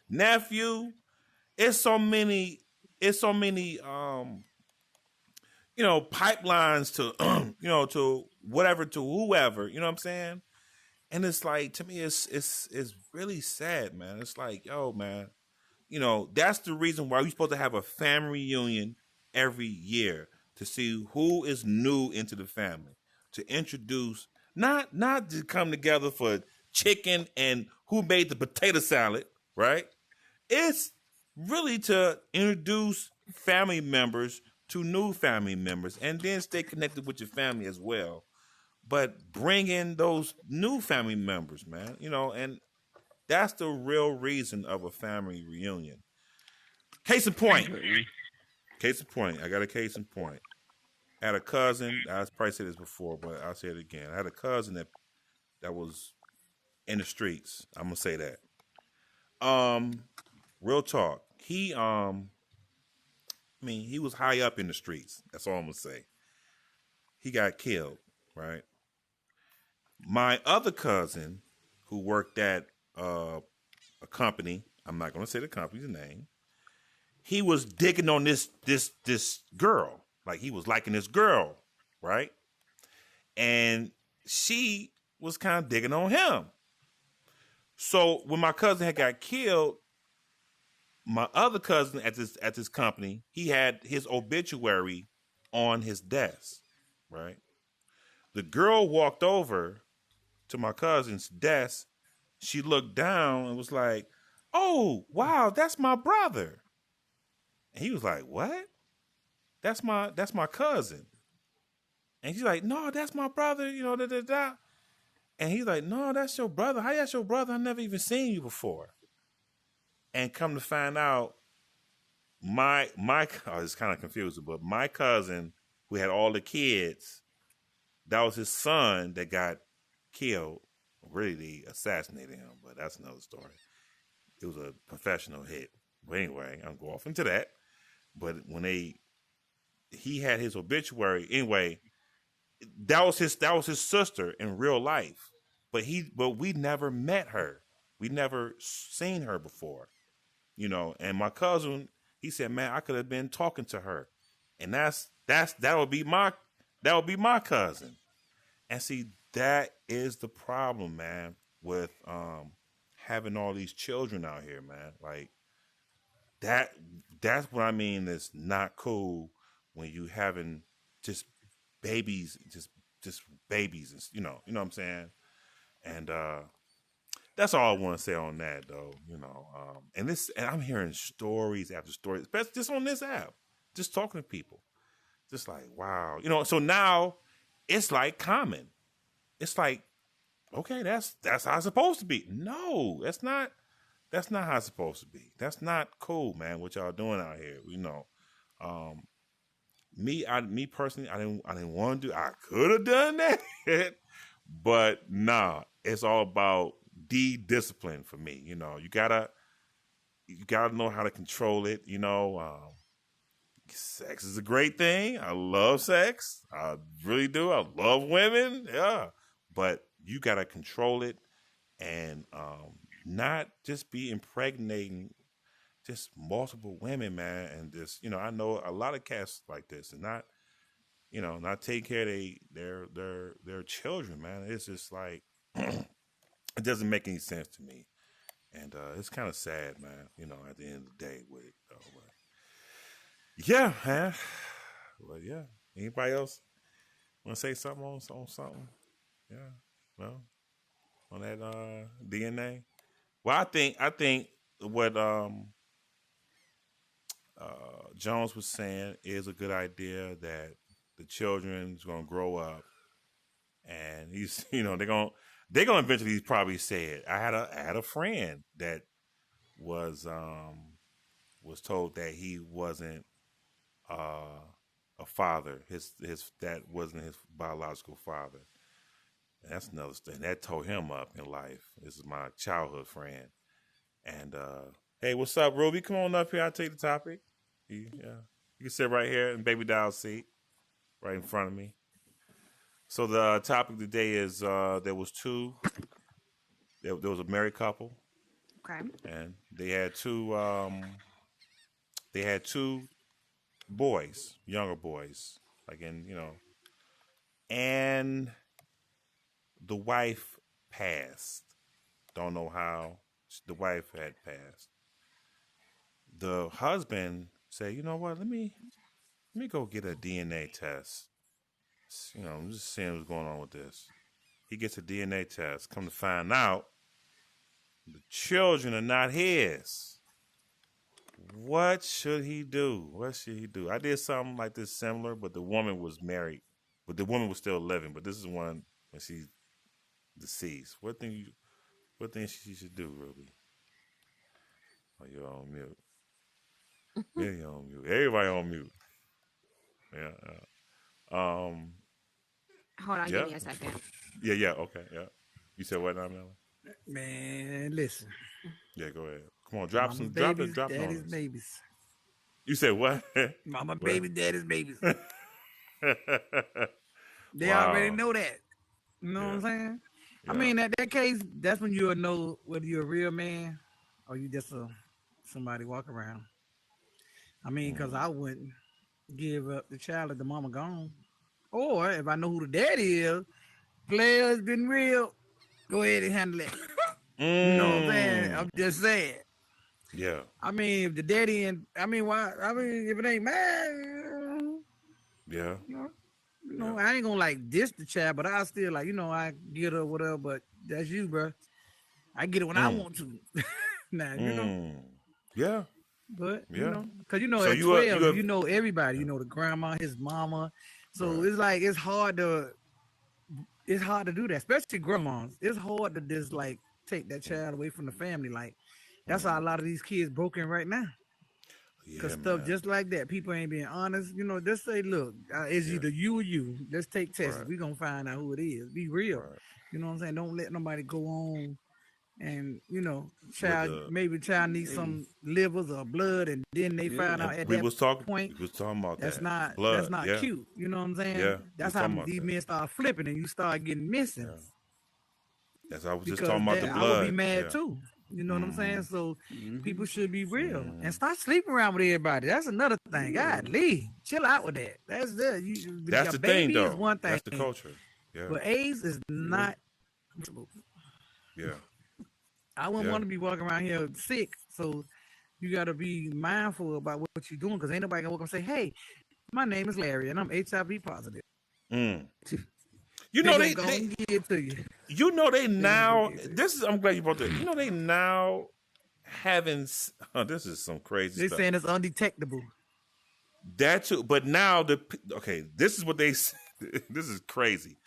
nephew. It's so many pipelines to to whatever, to whoever, you know what I'm saying? And it's like, to me, it's really sad, man. It's like, yo, man, that's the reason why we're supposed to have a family reunion every year, to see who is new into the family, to introduce, not to come together for chicken and who made the potato salad, right? It's really to introduce family members to new family members and then stay connected with your family as well. But bring in those new family members, man, and that's the real reason of a family reunion. Case in point. I got a case in point. I had a cousin, I probably said this before, but I'll say it again. I had a cousin that was in the streets. I'm gonna say that. Real talk. He he was high up in the streets. That's all I'm gonna say. He got killed, right? My other cousin, who worked at a company, I'm not gonna say the company's name, he was digging on this girl. Like, he was liking this girl, right? And she was kind of digging on him. So when my cousin had got killed, my other cousin at this company, he had his obituary on his desk, right? The girl walked over to my cousin's desk. She looked down and was like, "Oh, wow, that's my brother." And he was like, "What? That's my cousin." And she's like, "No, that's my brother, da da da." And he's like, "No, that's your brother. How that's your brother? I never even seen you before." And come to find out, I was kind of confusing, but my cousin who had all the kids, that was his son that got killed. Really, they assassinated him, but that's another story. It was a professional hit. But anyway, I'm going off into that. But when he had his obituary anyway. That was his sister in real life, but we never met her. We never seen her before, And my cousin, he said, "Man, I could have been talking to her," and that would be my cousin. And see, that is the problem, man, with having all these children out here, man. Like that's what I mean is not cool when you having just babies, just babies, and you know what I'm saying. And that's all I want to say on that, though. And I'm hearing stories after stories, especially just on this app, just talking to people, just like wow, So now it's like common. It's like okay, that's how it's supposed to be. No, that's not. That's not how it's supposed to be. That's not cool, man. What y'all doing out here? Me personally, I didn't want to do. I could have done that, but nah. It's all about discipline for me. You gotta know how to control it. Sex is a great thing. I love sex. I really do. I love women. Yeah, but you gotta control it and not just be impregnating just multiple women, man, and just I know a lot of cats like this, and not take care of their children, man. It's just like it doesn't make any sense to me, and it's kind of sad, man. At the end of the day with it, though. But yeah, man. But yeah, anybody else want to say something on something? Yeah, well, on that DNA. Well, I think what Jones was saying is a good idea that the children's gonna grow up, and he's they're gonna eventually probably say it. I had a friend that was told that he wasn't a father. His that wasn't his biological father. And that's another thing that tore him up in life. This is my childhood friend, and hey, what's up, Ruby? Come on up here. I'll take the topic. You can sit right here in Baby Doll's seat, right in front of me. So the topic today is there was a married couple. Okay. And they had two boys, younger boys, and the wife passed. Don't know how. The wife had passed. The husband said, "You know what? Let me go get a DNA test. I'm just seeing what's going on with this." He gets a DNA test. Come to find out, the children are not his. What should he do? I did something like this similar, but the woman was married, but the woman was still living. But this is one when she's deceased. What thing she should do, Ruby? Oh, you're on mute. Yeah, you're on mute. Everybody on mute. Yeah. Hold on, yeah. give me a second. Yeah, okay, yeah. You said what now, Melanie? Man, listen. Yeah, go ahead. Come on, drop Babies, drop daddy's on us. babies. You said what? Mama baby, daddy's babies. They Wow. already know that. You know what I'm saying? Yeah. I mean, that case, that's when you'll know whether you're a real man or you just somebody walk around. I mean, because I wouldn't give up the child if the mama gone. Or if I know who the daddy is, player's been real, go ahead and handle it. You know what I'm saying? I'm just saying. Yeah. I mean, if the daddy why? I mean, if it ain't mine, yeah. You know, I ain't gonna diss the child, but I still I get her whatever. But that's you, bro. I get it when I want to. Nah, Yeah. But yeah. because So at 12, you know everybody. You know the grandma, his mama. So it's hard to do that, especially grandmas. It's hard to just take that child away from the family. That's how a lot of these kids broken right now. Because stuff just like that, people ain't being honest. Just say, look, it's either you or you. Let's take tests. We're going to find out who it is. Be real. You know what I'm saying? Don't let nobody go on and With child needs some livers or blood, and then they find out at we that was talking point about that's that. not Blood. that's not cute. You know what I'm saying? Yeah, That's we how talking about these that. men start flipping, and you start getting missing. Yeah. That's I was just Because talking about the I would be blood. mad Yeah. too. You know what I'm saying? So Mhm. people should be real and stop sleeping around with everybody. That's another thing. God, Lee, chill out with that. That's That's your the baby thing, though. is one thing. That's the culture. Yeah. But AIDS is not. Yeah. I wouldn't want to be walking around here sick. So you got to be mindful about what you're doing, because ain't nobody gonna walk up and say, "Hey, my name is Larry and I'm HIV positive." Mm. You know they gonna give it to you. You know they now. This is. I'm glad you brought that. You know they now having. This is some crazy They stuff. saying it's undetectable. That too, but now this is what they. This is crazy.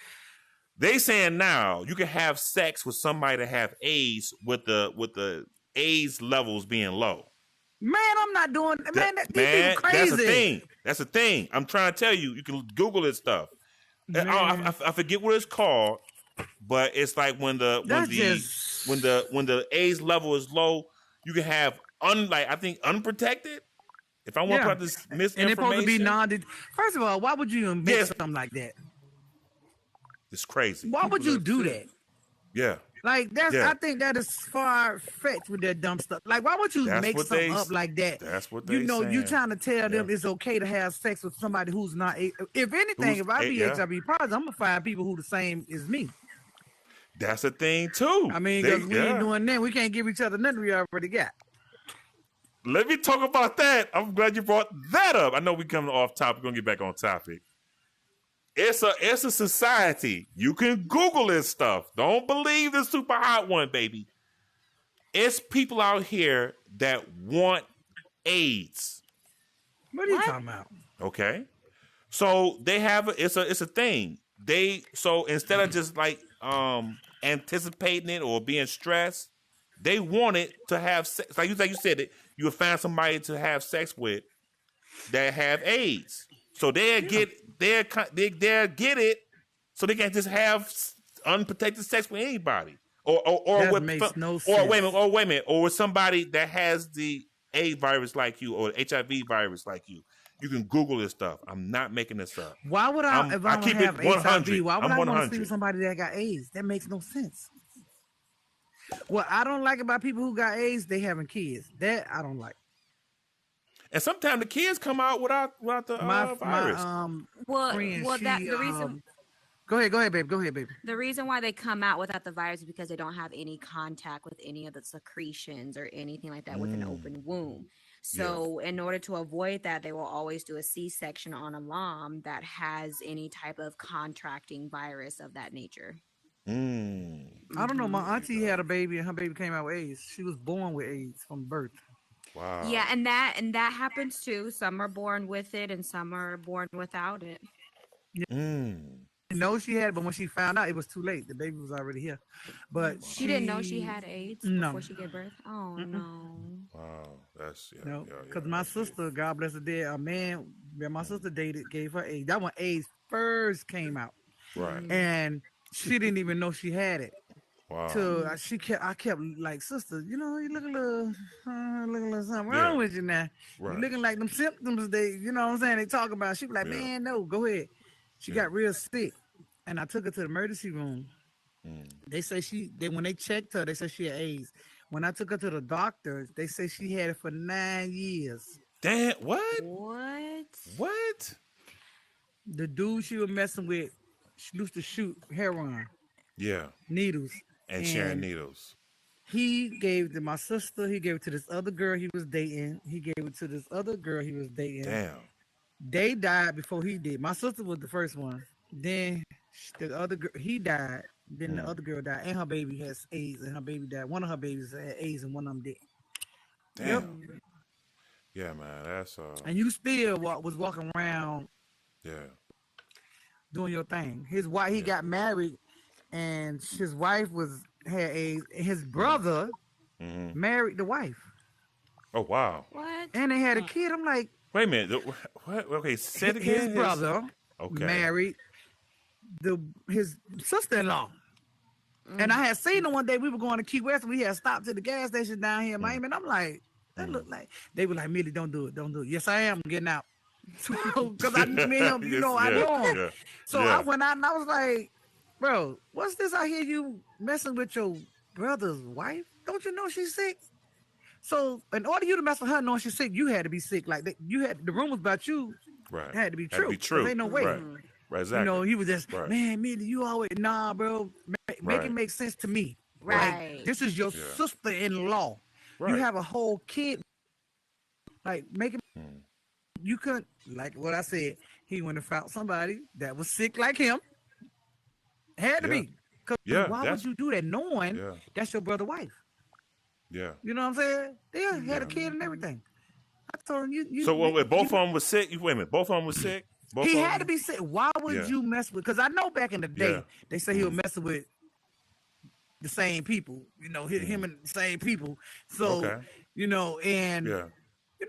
They saying now you can have sex with somebody that have AIDS with the AIDS levels being low. Man, I'm not doing. Man, these man, people crazy. That's a thing. That's a thing. I'm trying to tell you. You can Google this stuff. I forget what it's called, but it's like when the AIDS level is low, you can have unprotected. If I want to put this misinformation, and it's supposed to be First of all, why would you even make something like that? It's crazy. Why would you do that? Yeah. Like I think that is far fetched with that dumb stuff. Like, why would you make something up like that? That's what they saying. You trying to tell them it's okay to have sex with somebody who's not. If anything, if I be HIV positive, I'm gonna find people who the same as me. That's a thing too. I mean, because we ain't doing that. We can't give each other nothing we already got. Let me talk about that. I'm glad you brought that up. I know we coming off topic. We're gonna get back on topic. It's a society. You can Google this stuff. Don't believe the super hot one, baby. It's people out here that want AIDS. What are you talking about? Okay. So they have it's a thing. So instead of just like anticipating it or being stressed, they want it to have sex. Like you said it, you would find somebody to have sex with that have AIDS. So they'll get it, so they can't just have unprotected sex with anybody, or with no sense. or wait a minute, or with somebody that has the AIDS virus like you or HIV virus like you. You can Google this stuff. I'm not making this up. Why would I? If I keep have it 100. HIV, why would I want to sleep with 100. somebody that got AIDS? That makes no sense. What I don't like about people who got AIDS, they having kids. That I don't like. And sometimes the kids come out without the virus. The reason. Go ahead, babe. The reason why they come out without the virus is because they don't have any contact with any of the secretions or anything like that with an open womb. So in order to avoid that, they will always do a C-section on a mom that has any type of contracting virus of that nature. I don't know. My auntie had a baby and her baby came out with AIDS. She was born with AIDS from birth. Wow. Yeah, and that happens too. Some are born with it and some are born without it. No, she had it, but when she found out, it was too late. The baby was already here. But she didn't know she had AIDS before she gave birth. Oh no! Wow, that's because my sister, God bless her dead, a man that my sister dated gave her AIDS. That when AIDS first came out, right? And she didn't even know she had it. Wow. So I kept like, sister, you look a little something wrong with you now. Right. You looking like them symptoms they talk about. She was like, man, no, go ahead. She got real sick, and I took her to the emergency room. They say when they checked her, they said she had AIDS. When I took her to the doctors, they say she had it for 9 years. Damn, what? What? The dude she was messing with, she used to shoot heroin. Yeah. Needles. And sharing needles. He gave it to my sister. He gave it to this other girl he was dating. He gave it to this other girl he was dating. Damn. They died before he did. My sister was the first one. Then the other girl, he died. Then the other girl died, and her baby has AIDS, and her baby died. One of her babies had AIDS, and one of them did. Damn. Yep. Yeah, man, that's And you still was walking around. Yeah. Doing your thing. His wife, he got married, and his wife had AIDS. And his brother married the wife. Oh wow. What? And they had a kid. I'm like, wait a minute. What? Okay, say it again. His brother married his sister-in-law. And I had seen them one day. We were going to Key West, and we had stopped at the gas station down here in Miami. And I'm like, that look like they were like, Millie, don't do it. Yes, I am. I'm getting out. Because I knew him, I know him. Yeah, so I went out and I was like, bro, what's this? I hear you messing with your brother's wife. Don't you know she's sick? So in order you to mess with her knowing she's sick, you had to be sick. Like you had the rumors about you had to be true. Ain't no way. Right, exactly. He was just, man, Millie, you always, nah, bro, make it make sense to me. Right. Like, this is your sister-in-law. Right. You have a whole kid. Like, make it, you couldn't, like what I said, he went and found somebody that was sick like him. Had to be. Because why would you do that knowing that's your brother's wife? Yeah. You know what I'm saying? They had a kid and everything. I told him, you so when both of them was sick, wait a minute, both of them was sick? He had to be sick. Why would you mess with? Because I know back in the day, they say he was messing with the same people. Him and the same people. So, and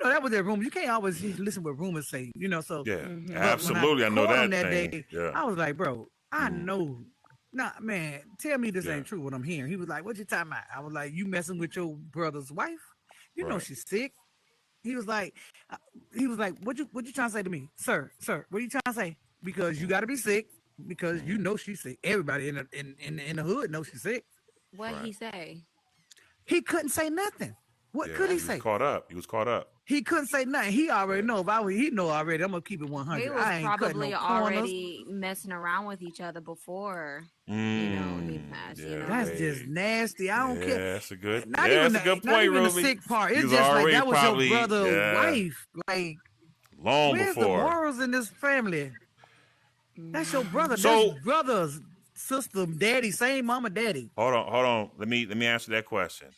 that was their rumors. You can't always listen what rumors say. So absolutely, I know that day. I was like, bro, I know. Nah, man, tell me this ain't true. What I'm hearing. He was like, "What you talking about?" I was like, "You messing with your brother's wife? You know she's sick." He was like, what you trying to say to me, sir? What are you trying to say? Because you got to be sick because you know she's sick. Everybody in the hood knows she's sick. What he say? He couldn't say nothing. What could he say? He was caught up. He couldn't say nothing. He already know. He know already. I'm gonna keep it 100. He was probably already messing around with each other before. He passed. That's just nasty. I don't care. That's a good. That's a good point, not even Ruby. The sick part. It's just like that was your brother's wife. Like long where's before. The morals in this family? That's your brother. So, that's brother's sister, daddy, same mama, daddy. Hold on. Let me answer that question.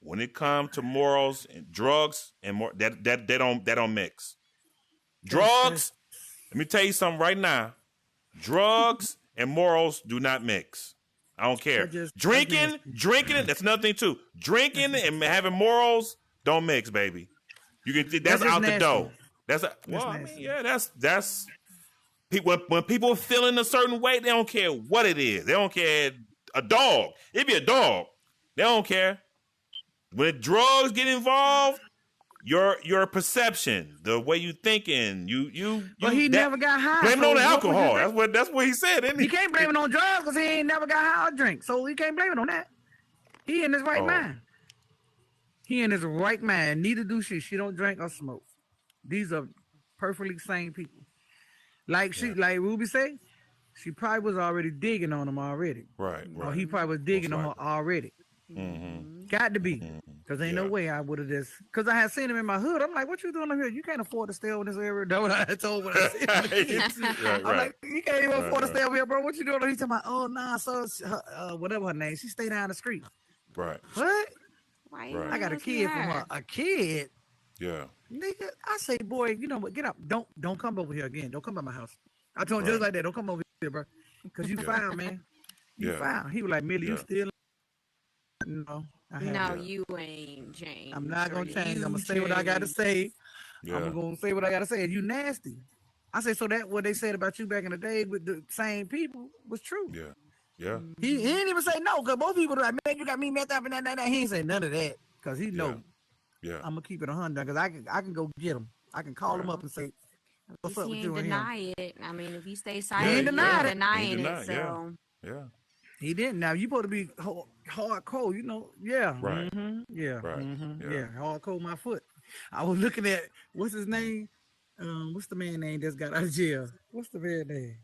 When it comes to morals and drugs and more, that don't mix. Drugs. Let me tell you something right now. Drugs and morals do not mix. I don't care. Drinking. That's another thing too. Drinking and having morals don't mix, baby. That's out the door. That's when people are feeling a certain way, they don't care what it is. They don't care. A dog. It be a dog. They don't care. When drugs get involved, your perception, the way you thinking, But he never got high. Blame it on the alcohol. That's what he said, didn't he? He can't blame it on drugs because he ain't never got high or drink. So he can't blame it on that. He in his right mind. He in his right mind. Neither do she. She don't drink or smoke. These are perfectly sane people. Like like Ruby say, she probably was already digging on him already. Right. Or he probably was digging on her already. Mm-hmm. Got to be, because ain't no way I would have just. Because I had seen him in my hood. I'm like, what you doing up here? You can't afford to stay over this area. That's what I told when I seen him. I'm like, you can't even afford to stay over here, bro. What you doing? He's talking about, oh nah, so whatever her name, she stay down the street. Right. What? Right. I got a kid from her. A kid. Yeah. Nigga, I say, boy, you know what? Get up. Don't come over here again. Don't come by my house. I told him just like that. Don't come over here, bro. Because you found, man. You found. He was like, Millie, you still. No, you ain't James. I'm not gonna change. I'm gonna say what I gotta say. I'm gonna say what I gotta say. And you nasty. I say so that what they said about you back in the day with the same people was true. Yeah. He didn't even say no, because both people were like, man, you got me messed up and that. He ain't say none of that because he know. Yeah. I'm gonna keep it 100 because I can go get him. I can call him up and say, what's up with you and him? Deny it. I mean, if he stays silent, he ain't denying it. So yeah. He didn't. Now you supposed to be hardcore, Yeah. Right. Mm-hmm. Yeah. Right. Mm-hmm. Yeah. Hardcore my foot. I was looking at what's his name? What's the man name that's got out of jail? What's the man name?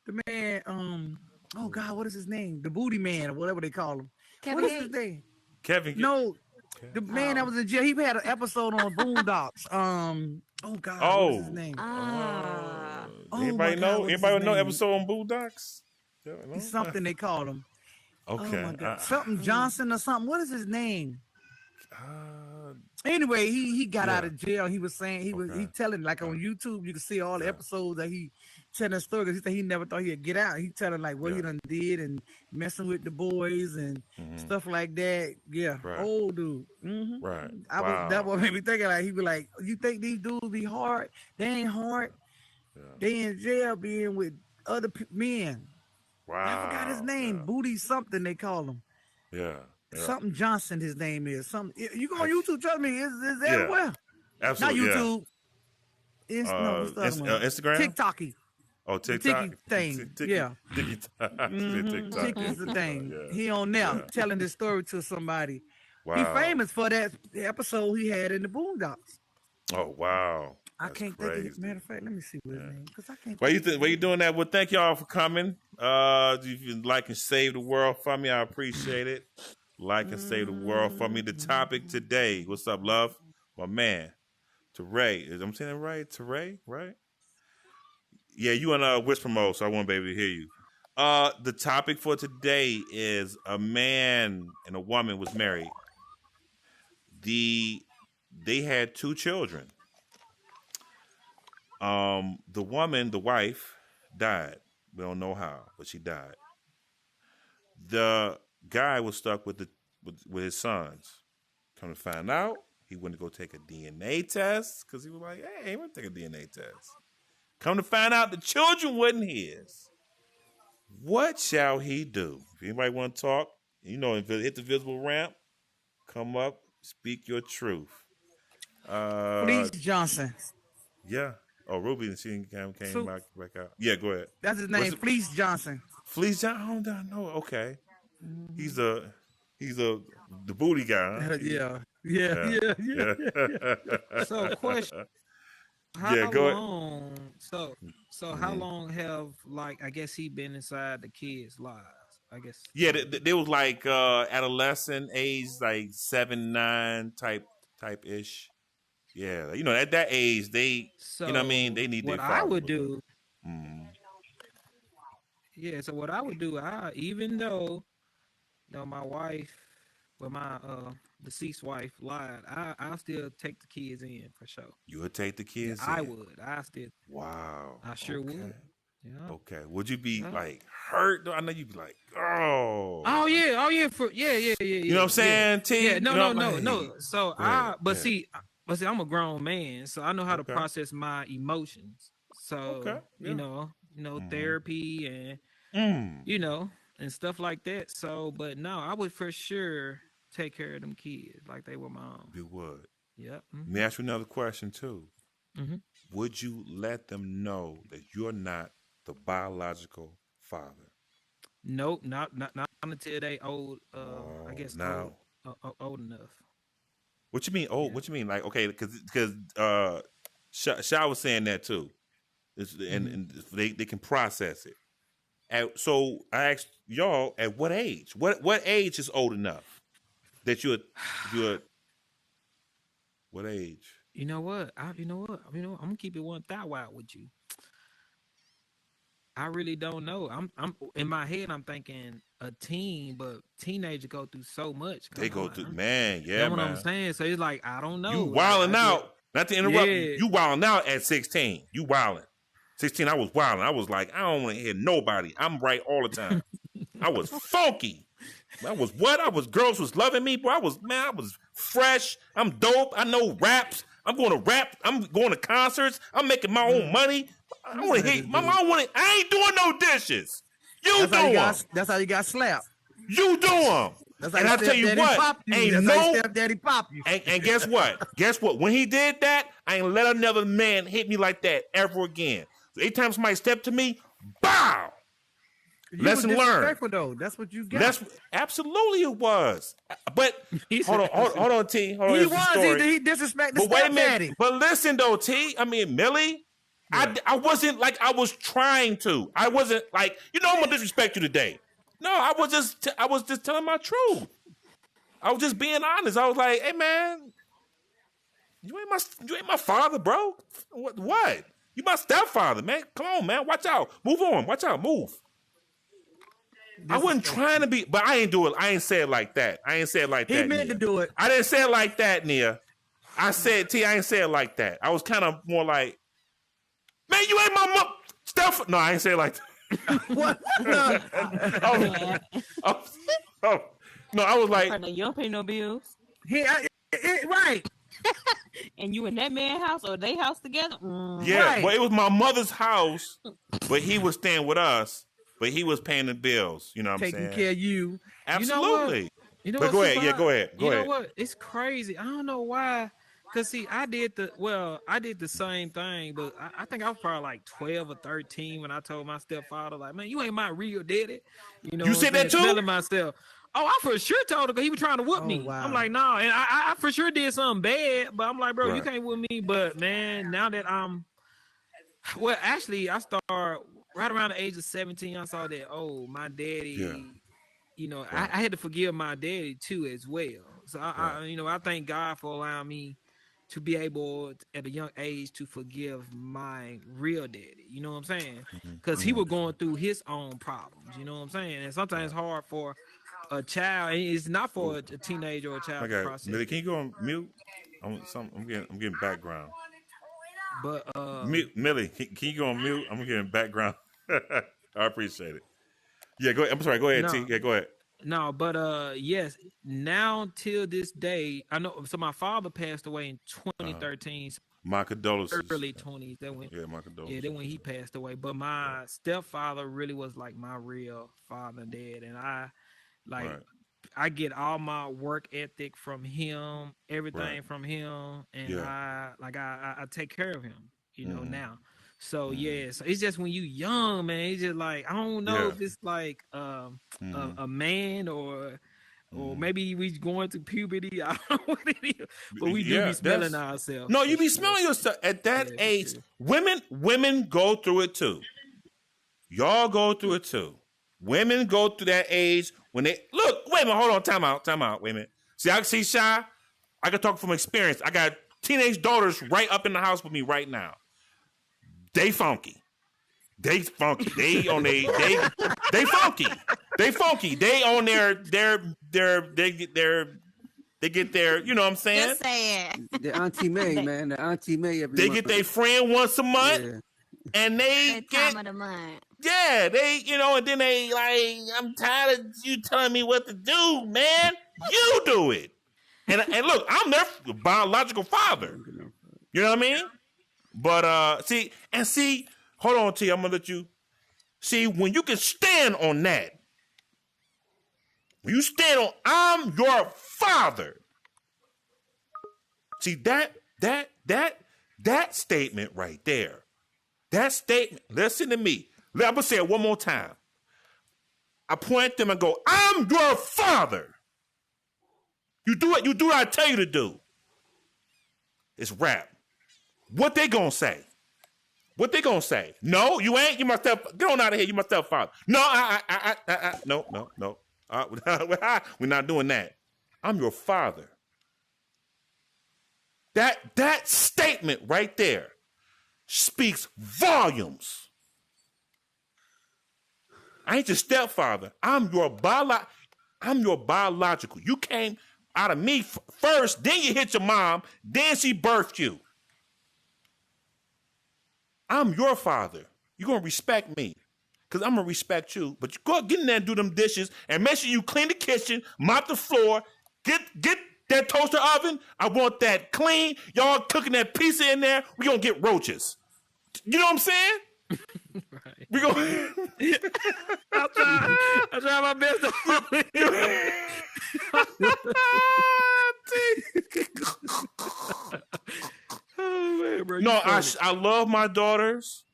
The man. Oh God, what is his name? The Booty Man or whatever they call him. Kevin what is his name? Kevin. No, the man that was in jail. He had an episode on Boondocks. Oh God, what is his name? Anybody know? Anybody know episode on Boondocks? It's something they call him. Okay. Oh my God. Something Johnson or something. What is his name? Anyway, he got out of jail. He was saying he telling like on YouTube you can see all the episodes that he telling stories. He said he never thought he'd get out. He telling like what he done did and messing with the boys and stuff like that. Yeah, old dude. Mm-hmm. Right. That what made me thinking like he be like, you think these dudes be hard? They ain't hard. They in jail being with other men. Wow. I forgot his name. Yeah. Booty something they call him. Yeah. Something Johnson. His name is something. You go on YouTube. Trust me, it's everywhere. Absolutely. Not YouTube. No, what's the other one? Instagram. TikTok-y. Oh, The TikTok. Tiki thing. Yeah. Tiki is the thing. Yeah. He on there telling this story to somebody. Wow. He famous for that episode he had in the Boondocks. Oh wow. I That's can't crazy. think of it. Matter of fact, let me see what his name, because I can't. Why you doing that? Well, thank y'all for coming. If you like and save the world for me, I appreciate it. Like and save the world for me. The topic today. What's up, love? My man, Teray. I'm saying it right? Teray, right? Yeah, you in whisper mode, so I won't be able to hear you. The topic for today is a man and a woman was married. They had 2 children. The woman, the wife, died. We don't know how, but she died. The guy was stuck with his sons. Come to find out, he went to go take a DNA test because he was like, "Hey, I'm gonna take a DNA test." Come to find out, the children wasn't his. What shall he do? If anybody want to talk, hit the visible ramp, come up, speak your truth. Please Johnson. Yeah. Oh, Ruby, she came back out. Yeah, go ahead. That's his name, Fleece Johnson. Fleece Johnson? I don't know. Okay. He's the booty guy. Huh? Yeah. So, question. How long? So how long have I guess he been inside the kids' lives? I guess. Yeah, they was like adolescent age, like 7, 9 type ish. Yeah, at that age, they, so you know what I mean? They need what their I would do. Mm-hmm. Yeah, so what I would do, even though, my wife, my deceased wife lied, I'll still take the kids in for sure. You would take the kids in? I would. I still. Wow. I sure would. Yeah. Okay. Would you be like hurt? I know you'd be like, oh. Oh yeah. Yeah. You know what I'm saying? T? Yeah. No. So see, I'm a grown man, so I know how to process my emotions. So therapy and and stuff like that. So, but no, I would for sure take care of them kids like they were my own. You would. Yep. Let me ask you another question too. Mm-hmm. Would you let them know that you're not the biological father? Nope, not until they old. I guess now old enough. What you mean old? Yeah. What you mean like okay? Because Sha was saying that too, and they can process it. So I asked y'all, at what age? What age is old enough that you're what age? You know what? I'm gonna keep it 1,000 with you. I really don't know. I'm in my head. I'm thinking a teen, but teenagers go through so much. They go through, man. Yeah, you know what I'm saying. So it's like I don't know. You wilding out. Not to interrupt. Yeah. You wilding out at 16. You wilding. 16. I was wilding. I was like, I don't want to hear nobody. I'm right all the time. I was funky. I was what? Girls was loving me, bro. I was fresh. I'm dope. I know raps. I'm going to rap. I'm going to concerts. I'm making my own money. I don't want to hate. My mom wanted. I ain't doing no dishes. You do them. That's how you got slapped. You do them. And I tell you what, ain't no stepdaddy pop you. And guess what? When he did that, I ain't let another man hit me like that ever again. So anytime somebody stepped to me, bow. Lesson learned. Though. That's what you got. Absolutely it was. But hold on, T. Hold on, he disrespected the stepdaddy. But listen though, T. I mean, Millie. Yeah. I wasn't like I was trying to. I wasn't like, I'm gonna disrespect you today. No, I was just telling my truth. I was just being honest. I was like, hey man, you ain't my father, bro. What? You my stepfather, man. Come on, man. Watch out. Move on. Watch out. Move. I wasn't trying to be, but I ain't do it. I ain't say it like that. He meant to do it. I didn't say it like that, Nia. I said, T, I ain't say it like that. I was kind of more like, man, you ain't my mom. Steph. No, I ain't say it like that. What? No, I was like, you don't pay no bills. Right. And you in that man's house or they house together? Yeah, right. Well, it was my mother's house, but he was staying with us. but he was paying the bills. You know what I'm saying? Taking care of you. Absolutely. You know But what, go ahead. Super? Yeah, go ahead. Go you ahead. know what? It's crazy. I don't know why. Cause see, I did the same thing, but I think I was probably like 12 or 13 when I told my stepfather, like, man, you ain't my real daddy. You know You what I'm said that saying? too? Smelling myself. Oh, I for sure told him because he was trying to whoop Oh, me. wow. I'm like, no, and I for sure did something bad, but I'm like, bro, you Right. can't whoop me. But man, now that well, actually, I start right around the age of 17. I saw that, oh, my daddy. Yeah. You know, Right. I had to forgive my daddy too as well. So Right. I thank God for allowing me to be able at a young age to forgive my real daddy. You know what I'm saying? Because he was going through his own problems. You know what I'm saying? And sometimes it's hard for a child. And it's not for a teenager or a child to Okay, process. Millie, can you go on mute? I'm getting background. But Millie, can you go on mute? I'm getting background. I appreciate it. Yeah, go ahead. I'm sorry. Go ahead, No. T. Yeah, go ahead. No, but yes, now till this day, I know. So my father passed away in 2013. My condolences. Early 20s. That when Yeah, my condolences. yeah, that when he passed away. But my stepfather really was like my real father and dad, and I get all my work ethic from him, everything from him, and I take care of him, you know, now. So yeah, so it's just when you young, man, it's just like I don't know if it's like a man or maybe we going through puberty. I don't know what it is, but we do be smelling ourselves. No, you be smelling yourself at that age. Women go through it too. Y'all go through it too. Women go through that age when they look. Wait a minute, hold on. Time out. Wait a minute. See, I see Shy. I can talk from experience. I got teenage daughters right up in the house with me right now. They funky. They funky. They on they funky. They funky. They on they get their, you know what I'm saying? Just saying. The Auntie May, man. The Auntie May every They month. get their friend once a month. Yeah. And they time of the month. Yeah, they, you know, and then they like, I'm tired of you telling me what to do, man. You do it. And look, I'm their biological father. You know what I mean? But see, hold on, T, I'm gonna let you see when you can stand on that. When you stand on, I'm your father. See that statement right there. That statement, listen to me. I'm going to say it one more time. I point at them and go, I'm your father. You do what I tell you to do. It's rap. What they going to say? What they going to say? No, you ain't. You must have, get on out of here. You must have father. No, no. We're not doing that. I'm your father. That statement right there speaks volumes. I ain't your stepfather. I'm your biological. You came out of me first, then you hit your mom, then she birthed you. I'm your father. You're going to respect me because I'm going to respect you. But you go get in there and do them dishes and make sure you clean the kitchen, mop the floor, get that toaster oven. I want that clean. Y'all cooking that pizza in there. We're going to get roaches. You know what I'm saying? Right. We go. I try my best to. Oh, man, bro, No, I love my daughters.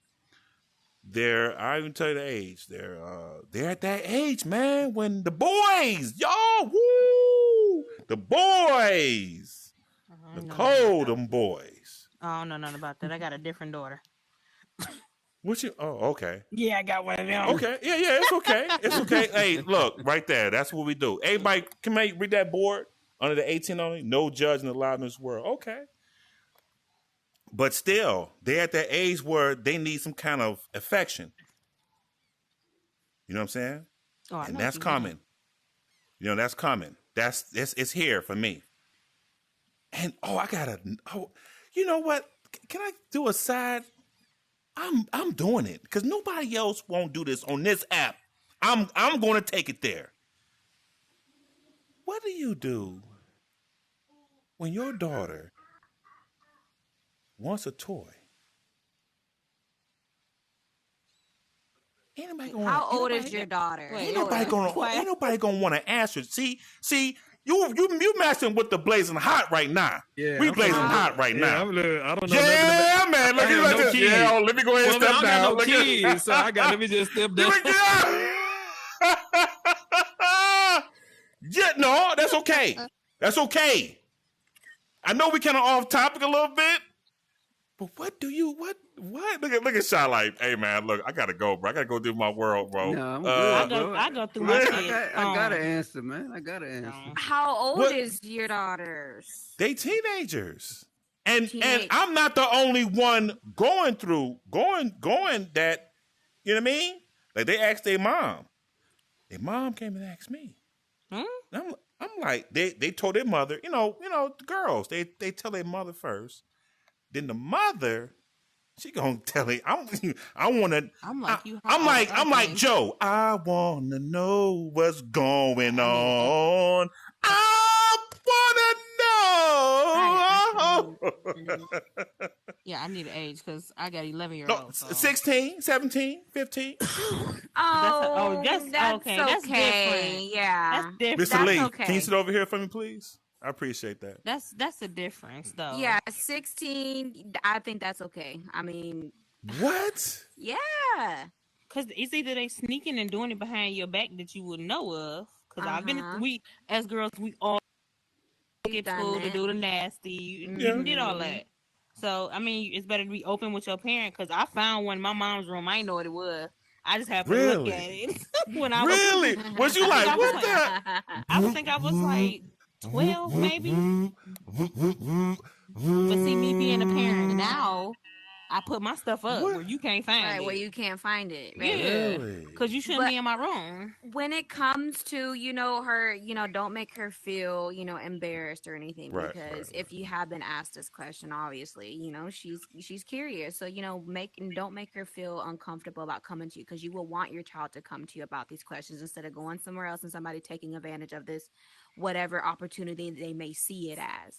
I even tell you the age. They're at that age, man, when the boys, y'all, woo, the boys, them boys. I don't know nothing about that. I got a different daughter. What you? Oh, okay. Yeah, I got one of them. Okay, yeah, it's okay. It's okay. Hey, look, right there. That's what we do. Everybody, can I read that board under the 18 only? No judging allowed in this world. Okay. But still, they're at that age where they need some kind of affection. You know what I'm saying? Oh, and that's coming. You know, that's coming. It's here for me. And you know what? Can I do a side? I'm doing it because nobody else won't do this on this app. I'm going to take it there. What do you do when your daughter wants a toy Ain't nobody gonna. How old is your daughter? Wait, Ain't nobody gonna want to answer. See, you messing with the blazing hot right now. Yeah, we I'm blazing feeling hot it. right Yeah, now. I don't know nothing Yeah, about. man. Look, I he's have like no this. kids. Yeah, let me go ahead and Well, step man, I down. got no Look at- kids, so let me just step down. Look at- Yeah, no, that's okay. That's okay. I know we kind of off topic a little bit, but what? Look at Shy like, hey man, look, I gotta go, bro. I gotta go do my world, bro. No, I'm good, bro. I go through my shit. I gotta answer, man. I gotta answer. How old What? is your daughters? They teenagers. And Teenage. I'm not the only one going that, you know what I mean? Like they asked their mom. Their mom came and asked me. Hmm? I'm like, they told their mother, you know, the girls, they tell their mother first. Then the mother, she gonna tell it. I'm like Joe. I wanna know what's going on. I wanna know. Yeah, I need an age because I got 11-year-olds. No, 16, 17, 15. That's okay. That's different. Yeah. That's different. Mr. That's Lee, okay. can you sit over here for me, please? I appreciate that. That's a difference, though. Yeah, 16. I think that's okay. I mean, What? yeah. Because it's either they sneaking and doing it behind your back that you wouldn't know of. Because we as girls, we all get told to do the nasty. And you did all that. So, I mean, it's better to be open with your parent. Because I found one in my mom's room. I didn't know what it was. I just happened to look at it. when I Really? Was you like, what the? I think I was like 12, maybe. But see, me being a parent now, I put my stuff up where you can't find it. Right, where you can't find it. Right? Yeah. Really? Because you shouldn't be in my room. When it comes to, her, don't make her feel, embarrassed or anything. Right, Because right. if you have been asked this question, obviously, she's curious. So, don't make her feel uncomfortable about coming to you, because you will want your child to come to you about these questions instead of going somewhere else and somebody taking advantage of this, whatever opportunity they may see it as.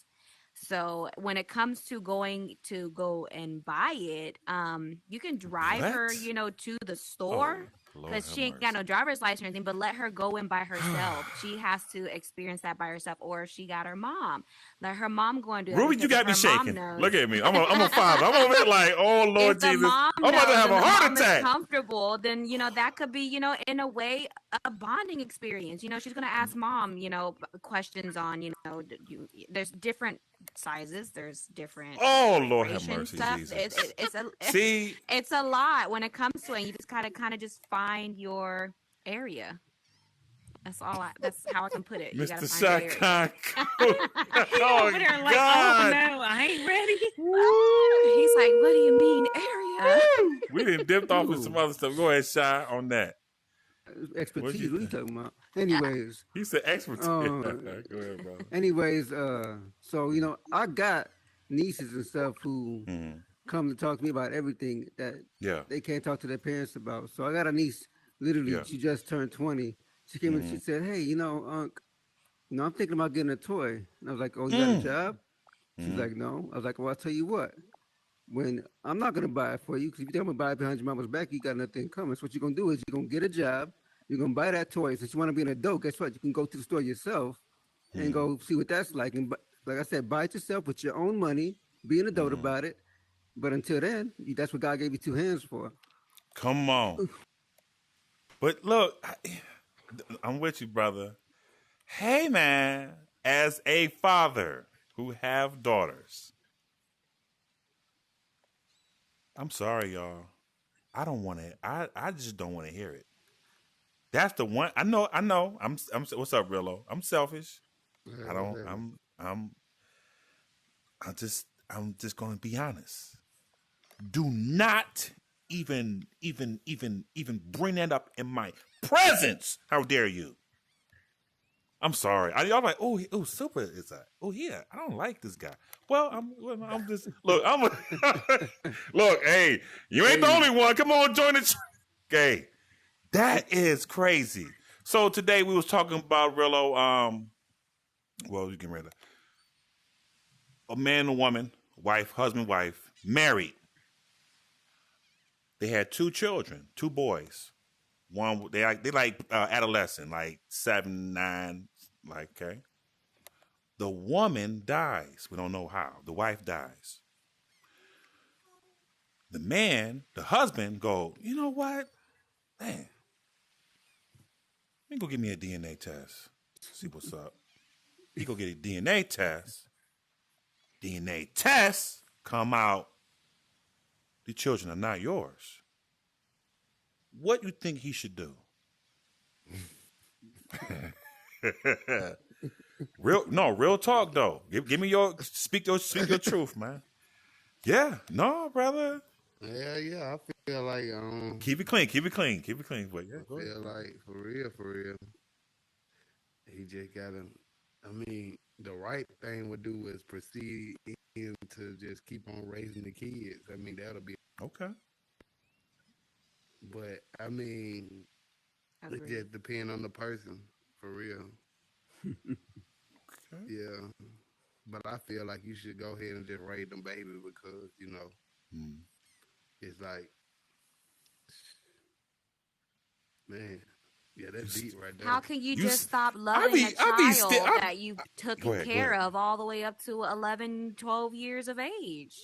So when it comes to going to go and buy it, you can drive her, to the store, because she ain't got no driver's license or anything, but let her go and by herself. She has to experience that by herself, or if she got her mom. Let her mom go and do that. Ruby, you got me shaking. Knows. Look at me. I'm a father. I'm over here like, oh, Lord if the Jesus. mom I'm about to have a heart is attack. comfortable, then, that could be, in a way, a bonding experience. She's going to ask mom, questions on, there's different sizes, there's different Lord have mercy, stuff. Jesus. It's a lot when it comes to it. You just gotta kind of just find your area. That's how I can put it. You gotta Mr. find your Shotgun. Oh, over there like, God. oh no, I ain't ready. He's like, what do you mean area? We didn't dipped off with some other stuff. Go ahead, Shy, on that. Expertise. What are you talking about? Anyways. He said expertise. Go ahead, bro. Anyways, so I got nieces and stuff who come to talk to me about everything that they can't talk to their parents about. So I got a niece, literally, she just turned 20. She came and she said, "Hey, Unc, I'm thinking about getting a toy." And I was like, "Oh, you got a job?" She's like, "No." I was like, "Well, I'll tell you what. When I'm not gonna buy it for you, because if you think I'm gonna buy it behind your mama's back, you got nothing coming. So what you're gonna do is you're gonna get a job, you're gonna buy that toy. Since you want to be an adult, guess what? You can go to the store yourself and go see what that's like. And like I said, buy it yourself with your own money, be an adult about it. But until then, that's what God gave you 2 hands for." Come on. But look, I'm with you, brother. Hey, man, as a father who have daughters, I'm sorry, y'all. I don't want to. I just don't want to hear it. That's the one. I know. I'm. What's up, Rillo? I'm selfish. I don't. I'm just going to be honest. Do not even bring that up in my presence. How dare you? I'm sorry. Y'all like, oh, super is that? Oh, yeah. I don't like this guy. Well, I'm just look. Look. Hey, you ain't the only one. Come on, join the. Okay, that is crazy. So today we was talking about Rillo. Well, you can read it. A man and a woman, wife, husband, wife, married. They had 2 children, 2 boys. One they like adolescent, like 7, 9, like okay. The woman dies. We don't know how. The wife dies. The man, the husband, go, you know what? Man, let me go get me a DNA test. See what's up. He go get a DNA test. DNA test come out. The children are not yours. What you think he should do? Real talk though. Give me your speak your truth, man. Yeah, no, brother. Yeah. I feel like keep it clean. But yeah, I feel like for real. He just gotta. I mean, the right thing would do is proceed into just keep on raising the kids. I mean, that'll be okay. But I mean, it just depends on the person, for real. Okay. Yeah, but I feel like you should go ahead and just raise them baby because it's like, man, yeah, that's deep right there. How can you just stop loving a child that you took care of all the way up to 11, 12 years of age?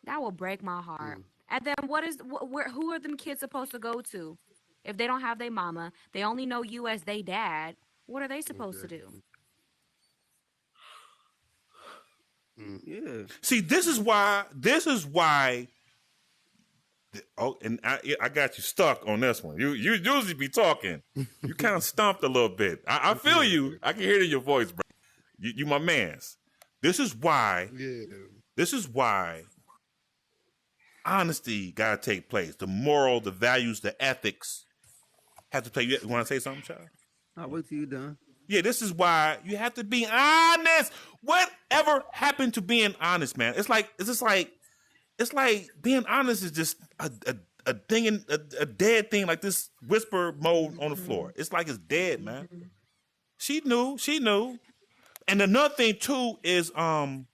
That will break my heart. And then who are them kids supposed to go to? If they don't have their mama, they only know you as they dad. What are they supposed to do? Yeah. See, this is why. Oh, and I got you stuck on this one. You usually be talking. You kind of stumped a little bit. I feel you. I can hear it in your voice, bro. You my mans. This is why. Yeah. This is why honesty gotta take place. The moral, the values, the ethics have to play. You want to say something, child? I'll wait till you're done. Yeah, this is why you have to be honest. Whatever happened to being honest, man? It's like being honest is just a thing, a dead thing, like this whisper mode on the floor. It's like it's dead, man. She knew. And another thing too is the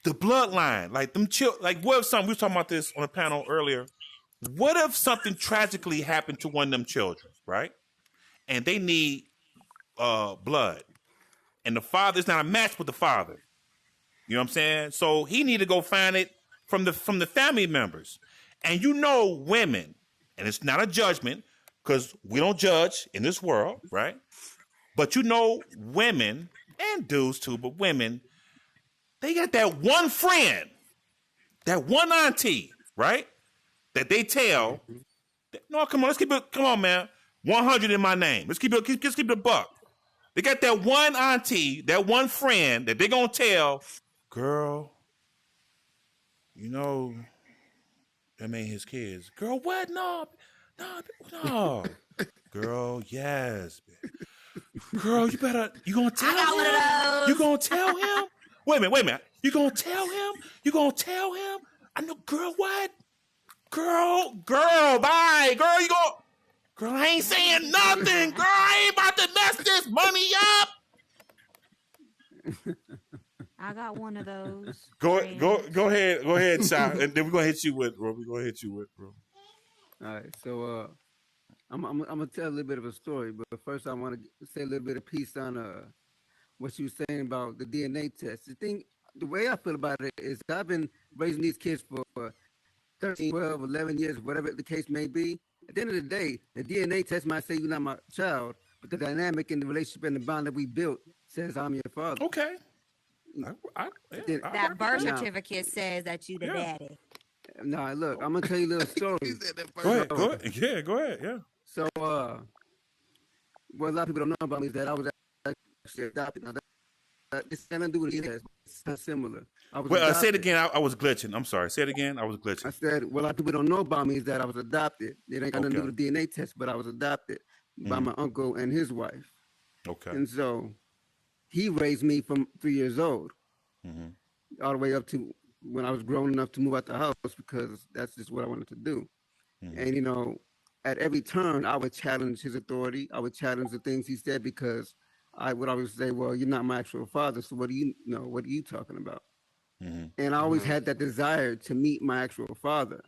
bloodline. Like them like what if something, we were talking about this on a panel earlier. What if something tragically happened to one of them children, right? And they need blood. And the father's not a match with the father. You know what I'm saying? So he need to go find it from the family members. And women, and it's not a judgment, because we don't judge in this world, right? But women, and dudes too, but women, they got that one friend, that one auntie, right? That they tell, no, come on, come on, man. 100 in my name. Let's keep it a buck. They got that one auntie, that one friend that they gonna tell, girl, that ain't his kids. Girl, what? No. Girl, yes. Girl, you gonna tell him? You gonna tell him? Wait a minute. You gonna tell him? I know, girl, what? Girl, bye. Girl, girl, I ain't saying nothing. Girl, I ain't about to mess this money up. I got one of those. Go ahead, child. And then we're gonna hit you with, bro. All right, so I'm gonna tell a little bit of a story, but first I want to say a little bit of piece on what you were saying about the DNA test. The way I feel about it is I've been raising these kids for 13, 12, 11 years, whatever the case may be. At the end of the day, the DNA test might say you're not my child, but the dynamic in the relationship and the bond that we built says I'm your father. Okay. That birth certificate says that you the daddy. No, look, I'm gonna tell you a little story. Go ahead. Yeah, go ahead. Yeah. So, what a lot of people don't know about me is that I was actually adopted. Now, this has nothing to do with it. It's not similar. Say it again. I was glitching. I'm sorry. Say it again. I was glitching. I said, what a lot of people don't know about me is that I was adopted. It ain't got nothing to do with the DNA test, but I was adopted by my uncle and his wife. Okay. And so he raised me from 3 years old all the way up to when I was grown enough to move out the house because that's just what I wanted to do. And, at every turn, I would challenge his authority. I would challenge the things he said because I would always say, well, you're not my actual father, so what do you know? What are you talking about? And I always had that desire to meet my actual father.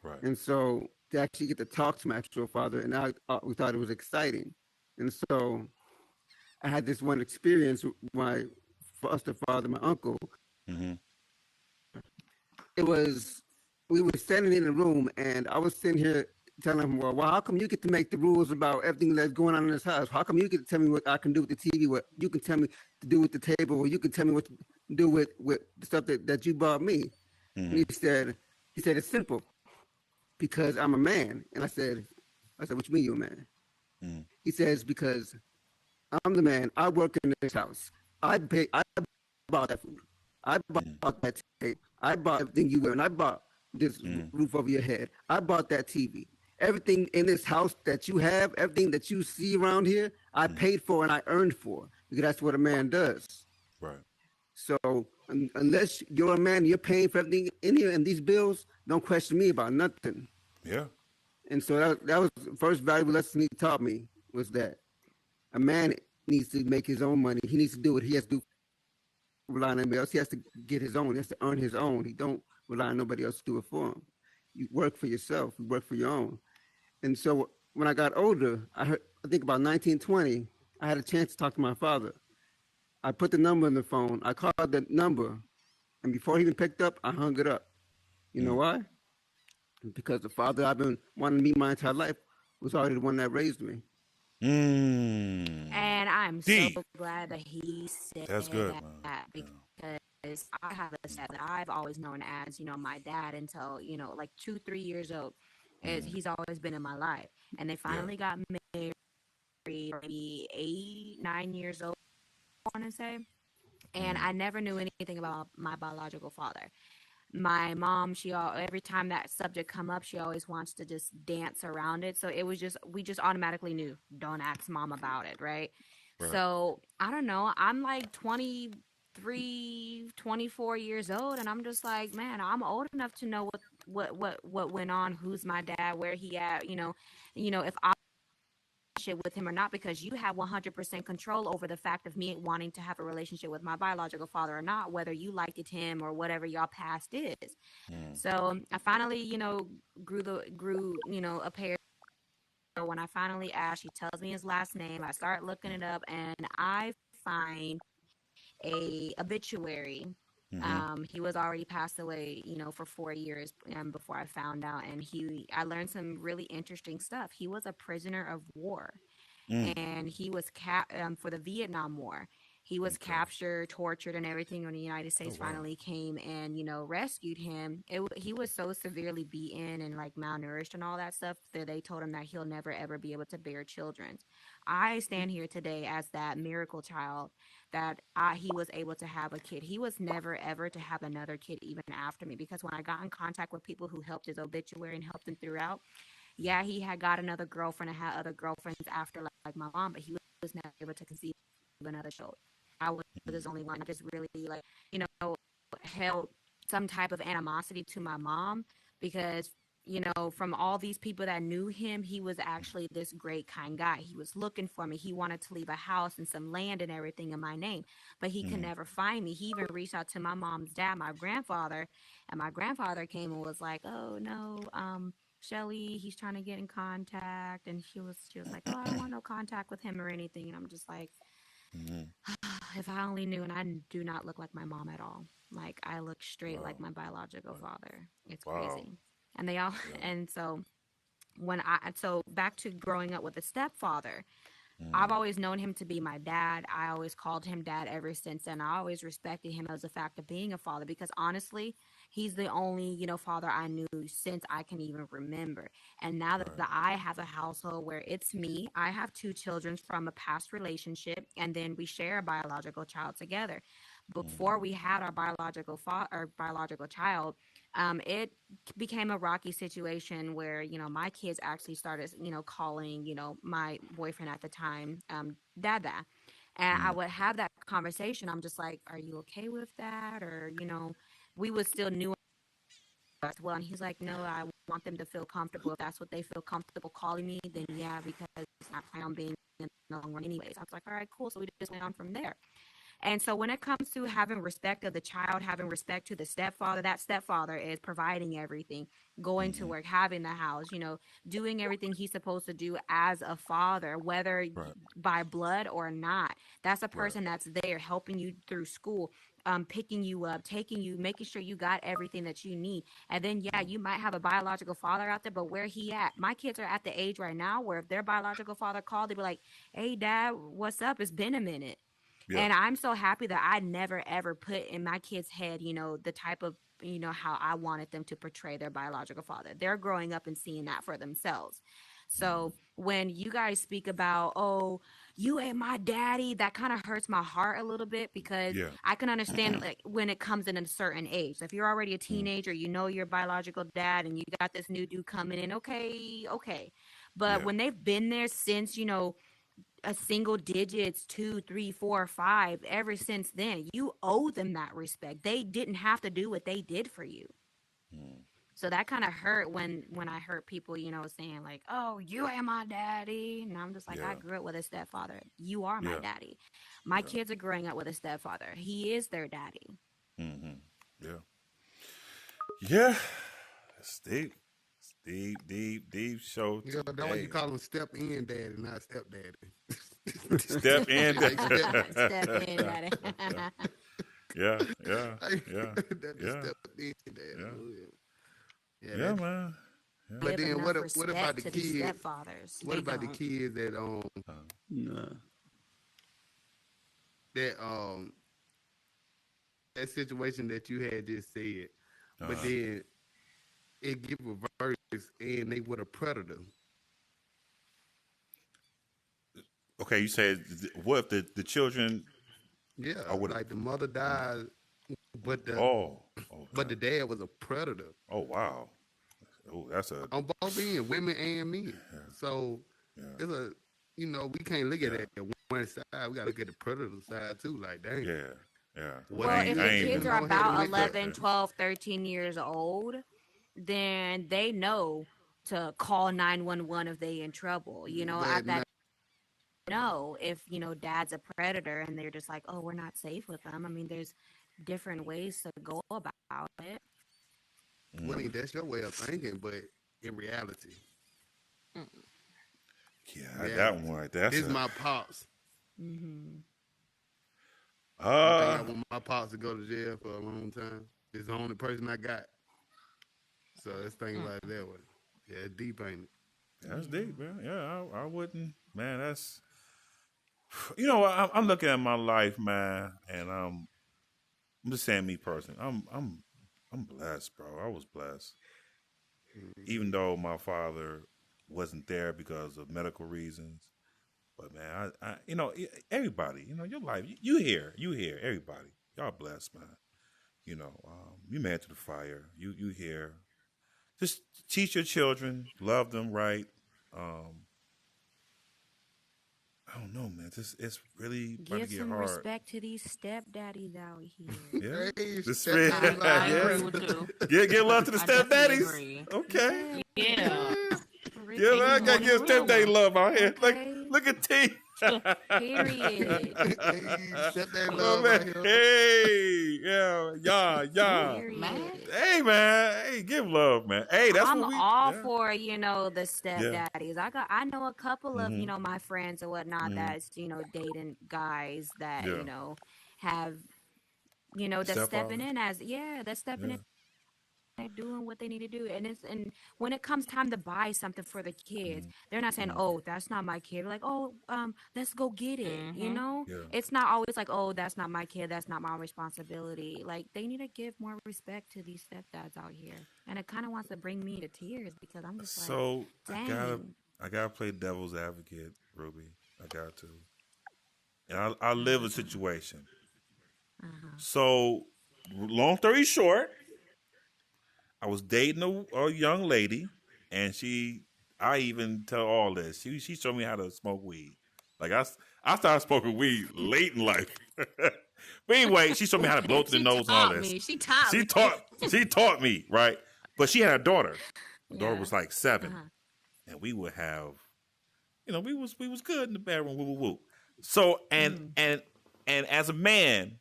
Right. And so to actually get to talk to my actual father, and we thought it was exciting. And so I had this one experience with my foster father, my uncle. Mm-hmm. It was, we were standing in the room, and I was sitting here telling him, well, how come you get to make the rules about everything that's going on in this house? How come you get to tell me what I can do with the TV, what you can tell me to do with the table, or you can tell me what to do with the stuff that you bought me? Mm-hmm. And he said, it's simple, because I'm a man. And I said, what you mean you're a man? Mm-hmm. He says, because I'm the man. I work in this house. I bought that food. I bought that tape. I bought everything you wear, and I bought this roof over your head. I bought that TV. Everything in this house that you have, everything that you see around here, I paid for and I earned for, because that's what a man does. Right. So unless you're a man, you're paying for everything in here and these bills, don't question me about nothing. Yeah. And so that was the first valuable lesson he taught me, was that a man needs to make his own money. He needs to do what he has to do, rely on anybody else. He has to get his own. He has to earn his own. He don't rely on nobody else to do it for him. You work for yourself. You work for your own. And so when I got older, I think about 1920, I had a chance to talk to my father. I put the number in the phone. I called the number, and before he even picked up, I hung it up. You know why? Because the father I've been wanting to meet my entire life was already the one that raised me. And I'm so glad that he said that's good, that, because I have a dad that I've always known as, my dad until, like 2-3 years old. He's always been in my life. And they finally got married maybe 8-9 years old, I want to say. And I never knew anything about my biological father. My mom, every time that subject come up, she always wants to just dance around it. So it was we just automatically knew, don't ask mom about it, right? So I don't know, I'm like 23, 24 years old, and I'm just like, man, I'm old enough to know what went on, who's my dad, where he at, if I shit with him or not, because you have 100% control over the fact of me wanting to have a relationship with my biological father or not, whether you liked it him or whatever y'all past is. So I finally, grew, a pair. So when I finally asked, he tells me his last name. I start looking it up, and I find a obituary. He was already passed away, for 4 years before I found out, and I learned some really interesting stuff. He was a prisoner of war, and he was for the Vietnam War. He was captured, tortured, and everything when the United States finally came and, rescued him. He was so severely beaten and like malnourished and all that stuff that they told him that he'll never, ever be able to bear children. I stand here today as that miracle child that he was able to have a kid. He was never, ever to have another kid even after me, because when I got in contact with people who helped his obituary and helped him throughout, yeah, he had got another girlfriend and had other girlfriends after like my mom, but he was never able to conceive another child. I was his only one. I just really held some type of animosity to my mom, because from all these people that knew him, he was actually this great, kind guy. He was looking for me. He wanted to leave a house and some land and everything in my name, but he could never find me. He even reached out to my mom's dad, my grandfather, and my grandfather came and was like, "Oh no, Shelly, he's trying to get in contact," and she was like, "Oh, I don't want no contact with him or anything," and I'm just like, if I only knew. And I do not look like my mom at all. Like, I look straight like my biological father. It's crazy. And they all, and so back to growing up with a stepfather, I've always known him to be my dad. I always called him dad ever since, and I always respected him as a fact of being a father, because honestly, he's the only, father I knew since I can even remember. And now that I have a household where it's me, I have 2 children from a past relationship, and then we share a biological child together. Before we had our biological child, it became a rocky situation where, my kids actually started, calling, my boyfriend at the time, Dada. And I would have that conversation. I'm just like, are you okay with that? Or, we would still new as well. And he's like, no, I want them to feel comfortable. If that's what they feel comfortable calling me, then yeah, because I plan on being in the long run anyways. I was like, all right, cool. So we just went on from there. And so when it comes to having respect of the child, having respect to the stepfather, that stepfather is providing everything, going to work, having the house, doing everything he's supposed to do as a father, whether by blood or not. That's a person that's there helping you through school, picking you up, taking you, making sure you got everything that you need. And then, you might have a biological father out there, but where he at? My kids are at the age right now where if their biological father called, they'd be like, hey, Dad, what's up? It's been a minute. Yeah. And I'm so happy that I never, ever put in my kids' head, the type of, how I wanted them to portray their biological father. They're growing up and seeing that for themselves. So when you guys speak about, oh, you ain't my daddy, that kind of hurts my heart a little bit because I can understand like when it comes in a certain age. So if you're already a teenager, your biological dad and you got this new dude coming in, okay. But when they've been there since, a single digits 2, 3, 4, 5, ever since then, you owe them that respect. They didn't have to do what they did for you. So that kind of hurt when I heard people, saying like, oh, you ain't my daddy. And I'm just like, I grew up with a stepfather. You are my daddy. My kids are growing up with a stepfather. He is their daddy. Yeah. It's deep. Deep show. That's why you call him step in daddy, not step daddy. Step in daddy. Step in daddy. Yeah. Step in daddy. Yeah, man. Yeah. But then what about the kids? Stepfathers? What about the kids that that situation that you had just said, but then it give reverse and they with a predator. Okay, you said what if the children? Yeah, like the mother died, but the but the dad was a predator. Oh wow. Oh, that's on both ends, women and men. Yeah. So it's a we can't look at it at one side. We got to look at the predator side too. Like dang. Yeah. Well, if the kids are about 11, 12, 13 years old, then they know to call 911 if they in trouble. At that if dad's a predator and they're just like, oh, we're not safe with them. I mean, there's different ways to go about it. Well, I mean, that's your way of thinking, but in reality, that one right there. This is my pops. I want my pops to go to jail for a long time. It's the only person I got. So let's think about it that way. Yeah, it's deep, ain't it? That's deep, man. Yeah, I wouldn't, man. That's, I'm looking at my life, man, and I'm just saying, me personally, I'm blessed, bro. I was blessed, even though my father wasn't there because of medical reasons. But man, I everybody, your life, you hear everybody. Y'all blessed, man. You man to the fire. You hear. Just teach your children, love them right. I don't know, man. It's really give get some hard. Respect to these stepdaddies out here. Yeah, I agree with you. Give love to the stepdaddies. Okay. Yeah. Yeah, man, I gotta give stepdaddy love out here. Okay. Look at T. Period. Hey, yeah. Hey, man. Hey, give love, man. Hey, that's I'm what we all for the stepdaddies. I know a couple of my friends or whatnot that's dating guys that have that's stepping in as that's stepping in. They're doing what they need to do, and when it comes time to buy something for the kids, they're not saying, "Oh, that's not my kid." They're like, "Oh, let's go get it." It's not always like, "Oh, that's not my kid. That's not my responsibility." Like they need to give more respect to these stepdads out here, and it kind of wants to bring me to tears because I'm just like, dang. I gotta play devil's advocate, Ruby. I got to, and I live a situation. So, long story short. I was dating a young lady, and I even tell all this. She showed me how to smoke weed. Like I started smoking weed late in life. But anyway, she showed me how to blow through the nose and all this. She taught me, right? But she had a daughter. The daughter was like 7, and we would have, we was good in the bedroom. Woo. So and And as a man,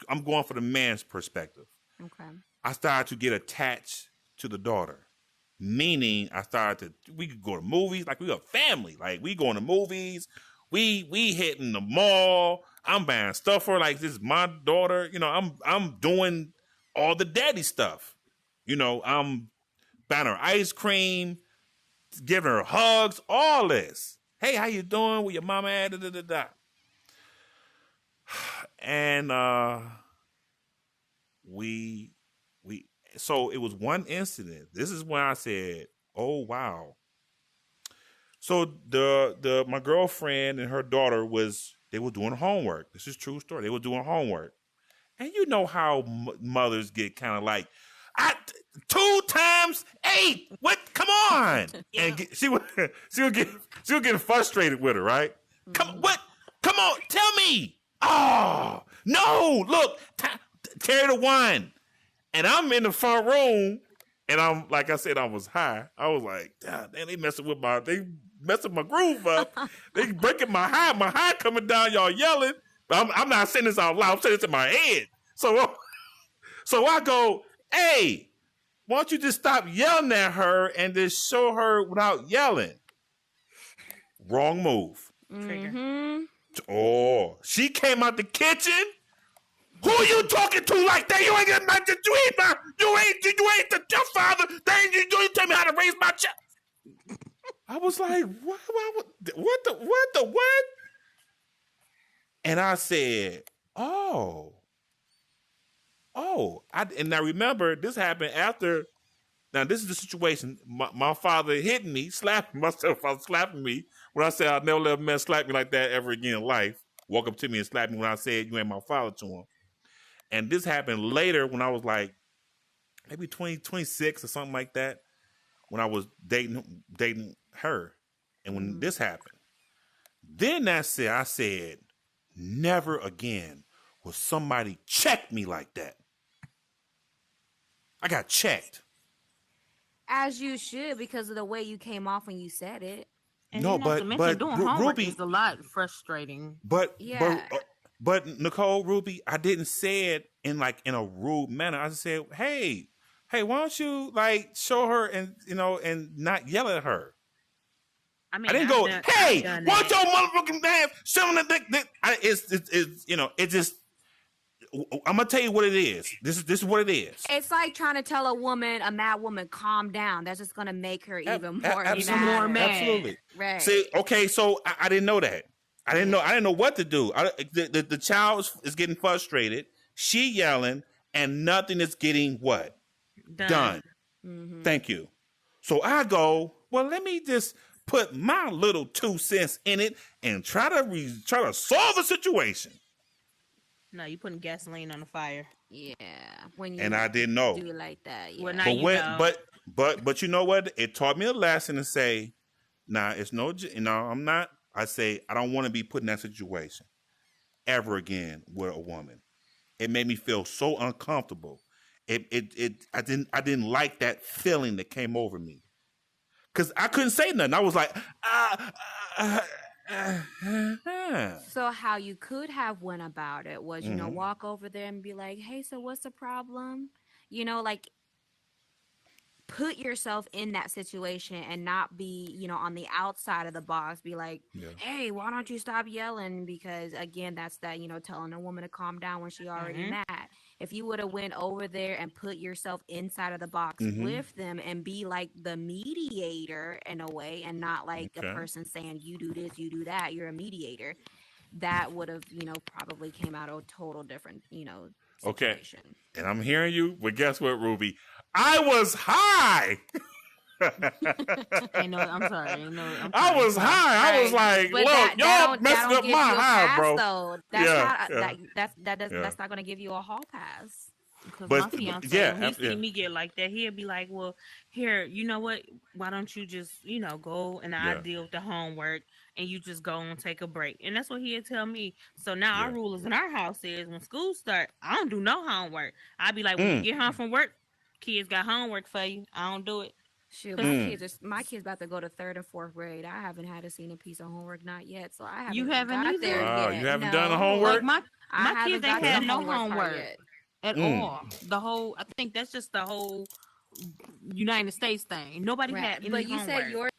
I'm going for the man's perspective. Okay. I started to get attached to the daughter. Meaning we could go to movies, like we a family. Like we going to movies, we hitting the mall. I'm buying stuff for her, like this is my daughter. You know, I'm doing all the daddy stuff. You know, I'm buying her ice cream, giving her hugs, all this. Hey, how you doing? Where your mama at? Da, da, da, da. And so it was one incident. This is when I said, "Oh wow." So my girlfriend and her daughter they were doing homework. This is true story. They were doing homework, and you know how mothers get kind of like, 2 times 8. What? Come on! Yeah. And she would get frustrated with her, right? Come on, tell me. Oh no! Look, carry the one. And I'm in the front room, and I'm like I said, I was high. I was like, God, they messing my groove up. They breaking my high coming down. Y'all yelling, but I'm not saying this out loud. I'm saying this in my head. So I go, hey, why don't you just stop yelling at her and just show her without yelling? Wrong move. Mm-hmm. Oh, she came out the kitchen. Who are you talking to like that? You ain't your father. You tell me how to raise my child. I was like, what the? And I said, oh. And I remember this happened after. Now this is the situation. My father hit me, slapping myself. I was slapping me when I said I'll never let a man slap me like that ever again in life. Walk up to me and slap me when I said you ain't my father to him. And this happened later when I was like maybe 26 or something like that, when I was dating her. And when this happened, then I said, never again will somebody check me like that. I got checked. As you should, because of the way you came off when you said it. And no, but doing homework Ruby is a lot frustrating. But yeah. But Nicole, Ruby, I didn't say it in a rude manner. I just said, hey, why don't you like show her and and not yell at her? I mean, I didn't go, hey, why don't your motherfucking man show her the it just. I'm gonna tell you what it is. This is what it is. It's like trying to tell a mad woman, calm down. That's just gonna make her even more mad. Absolutely. Right. See, okay, so I didn't know that. I didn't know what to do. The child is getting frustrated. She yelling, and nothing is getting what? Done. Mm-hmm. Thank you. So I go, well, let me just put my little 2 cents in it and try to solve the situation. No, you putting gasoline on the fire. Yeah, when you and I didn't know. Do it like that. Yeah. Well, now you know. But you know what? It taught me a lesson to say, nah, it's no, I'm not. I say I don't want to be put in that situation ever again with a woman. It made me feel so uncomfortable. I didn't like that feeling that came over me because I couldn't say nothing. I was like, So how you could have went about it was, walk over there and be like, hey, so what's the problem? Like put yourself in that situation and not be, on the outside of the box, be like, hey, why don't you stop yelling? Because again, that's that, telling a woman to calm down when she already mad. If you would have went over there and put yourself inside of the box with them and be like the mediator in a way and not like a person saying you do this, you do that, you're a mediator, that would have, probably came out a total different, situation. Okay. And I'm hearing you, but guess what, Ruby? I was high. I'm sorry. I was high. I was like, but look, y'all messing up my high, bro. Though. That's not going to give you a hall pass. Because my fiance, when he see me get like that, he'll be like, well, here, you know what? Why don't you just, go and I deal with the homework and you just go and take a break. And that's what he'll tell me. So now our rule in our house is when school starts, I don't do no homework. I'll be like, when you get home from work, kids got homework for you. I don't do it. Shoot, Mm. my kids about to go to 3rd and 4th grade. I haven't had to see a piece of homework, not yet. So I You haven't haven't got either? there Wow, you yet. haven't done the No, homework? Like I my kids haven't ain't got to had the no homework part homework yet. at all. The whole, I think that's just the whole United States thing. Nobody Right. had any But you homework. said yours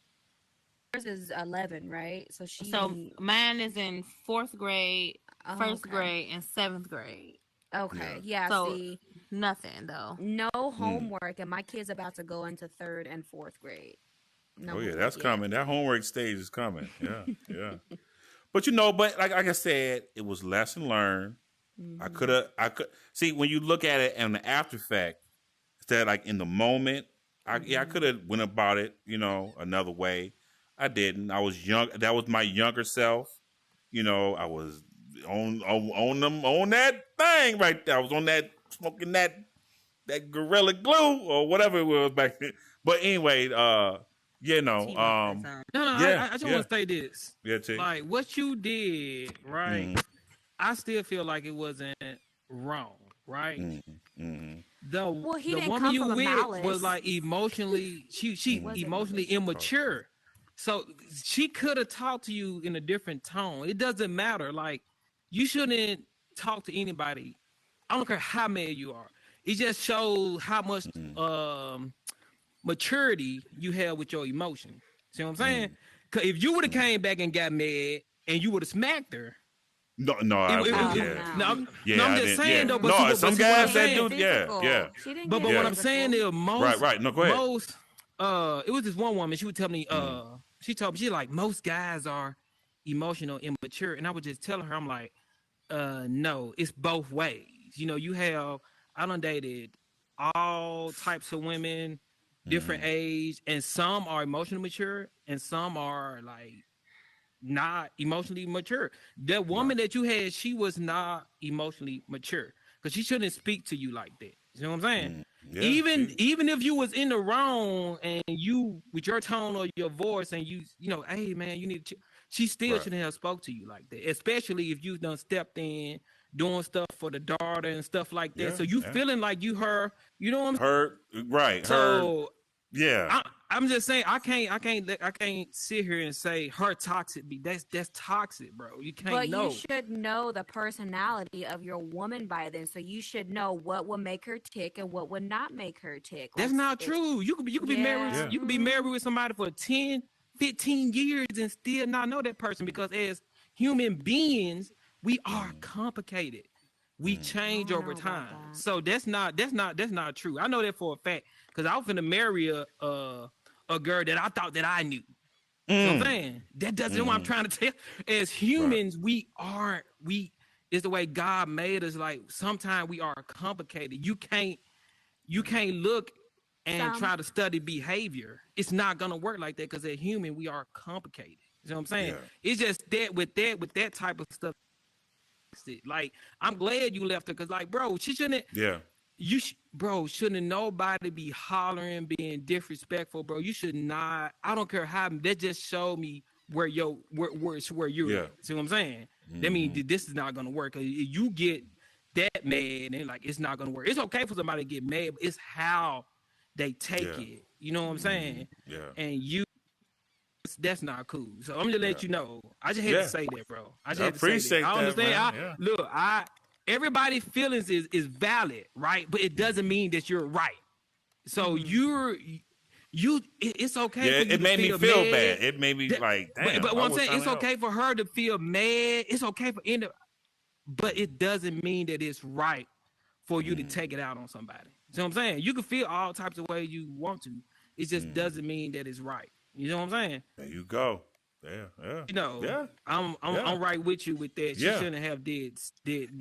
is 11, right? So she. So mine is in 4th grade, Oh, 1st okay. grade, and 7th grade. Okay. Yeah. So See, nothing though. no homework, and my kid's about to go into 3rd and 4th grade. No Oh yeah, homework that's yet. coming. That homework stage is coming. Yeah, yeah. But but like I said, it was lesson learned. I could see when you look at it and the after fact, instead like in the moment, I could have went about it, another way. I didn't. I was young. That was my younger self. I was on that thing right there. I was on that smoking that Gorilla Glue or whatever it was back then. But anyway, No, I just want to say this. Yeah, T. Like what you did, right? I still feel like it wasn't wrong, right? The woman you with was like emotionally, she emotionally immature. So she could have talked to you in a different tone. It doesn't matter. Like you shouldn't talk to anybody. I don't care how mad you are. It just shows how much maturity you have with your emotion. See what I'm saying? Because if you would have came back and got mad and you would have smacked her. No, I'm just saying though. But some guys that do, yeah. But what I'm saying is most, right. No, go ahead. Most, it was this one woman. She would tell me, she told me, she like most guys are emotional immature, and I would just tell her, I'm like, no, it's both ways. I done dated all types of women, different age, and some are emotionally mature, and some are like not emotionally mature. That woman that you had, she was not emotionally mature because she shouldn't speak to you like that. You know what I'm saying? Even if you was in the wrong and you with your tone or your voice and hey man, you need to. She still shouldn't have spoke to you like that, especially if you done stepped in doing stuff for the daughter and stuff like that. So you feeling like you her, you know what I'm saying? Right. So yeah. I'm just saying I can't sit here and say her toxic. That's toxic, bro. You can't know. You should know the personality of your woman by then, so you should know what will make her tick and what would not make her tick. That's not true. You could be married. Yeah. You could be married with somebody for 10, 15 years and still not know that person because as human beings, we are complicated. We change over time. So that's not true. I know that for a fact because I was finna marry a girl that I thought that I knew. You know what I'm saying? That doesn't what I'm trying to tell. As humans, we it's the way God made us. Like sometimes we are complicated. You can't look and try to study behavior. It's not gonna work like that because as human, we are complicated. You know what I'm saying? Yeah. It's just that with that type of stuff. Like I'm glad you left her because like bro, she shouldn't. Yeah. Shouldn't nobody be hollering, being disrespectful, bro. You should not. I don't care how. That just showed me where you're at. See what I'm saying? That means this is not gonna work. You get that mad and like it's not gonna work. It's okay for somebody to get mad, but it's how they take it. You know what I'm saying? Yeah. And that's not cool. So I'm just let you know. I just had to say that, bro. I appreciate that. I understand. Everybody's feelings is valid, right? But it doesn't mean that you're right. So it's okay. Yeah, for you it made me feel bad. It made me like, damn. But what I'm saying, it's okay for her to feel mad. It's okay for but it doesn't mean that it's right for you to take it out on somebody. You know what I'm saying? You can feel all types of ways you want to. It just doesn't mean that it's right. You know what I'm saying? There you go. Yeah. I'm right with you with that. She shouldn't have did.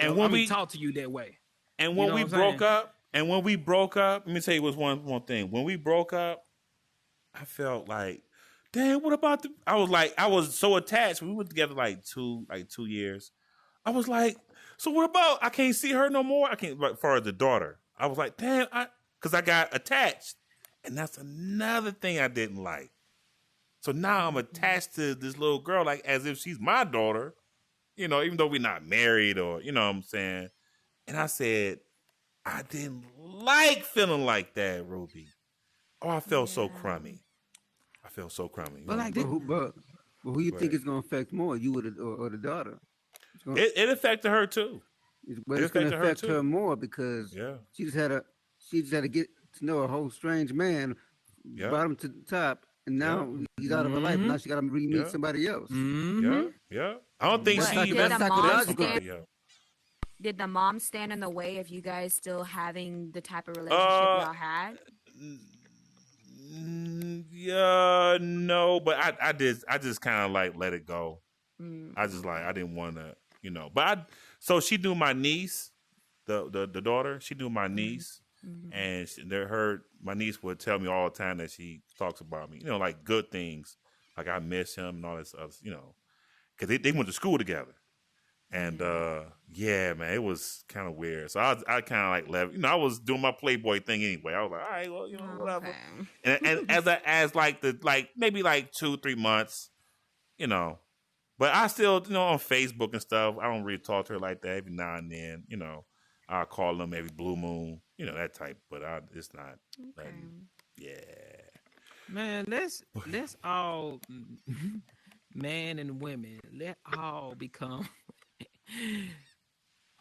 And when we talk to you that way. And when we broke up, let me tell you what's one thing. When we broke up, I felt like, damn, what about I was so attached. We were together like 2 years. I was like, so what about I can't see her no more? I can't like far as the daughter. I was like, damn, because I got attached. And that's another thing I didn't like. So now I'm attached to this little girl, like as if she's my daughter, even though we're not married or, you know what I'm saying? And I said, I didn't like feeling like that, Ruby. Oh, I felt so crummy. I felt so crummy. But like, but who you think is gonna affect more, you or the daughter? It affected her too. But it's gonna affect her more because she just had to get to know a whole strange man, bottom to the top, and now he's out of her life. Now she got to re-meet somebody else. Yeah. I don't think she. That's psychological. Did the mom stand in the way of you guys still having the type of relationship y'all had? Yeah, no, but I just kind of like let it go. I just like I didn't want to, But so she knew my niece, the daughter. She knew my niece, and my niece would tell me all the time that she talks about me, like good things, like I miss him and all this other, because they went to school together. And yeah, man, it was kind of weird. So I kind of like left. I was doing my Playboy thing anyway. I was like, all right, well, whatever. And as maybe 2-3 months, But I still, on Facebook and stuff, I don't really talk to her like that. Every now and then, I'll call them every blue moon, that type. But it's not. Yeah. Man, let's all man and women, let all become.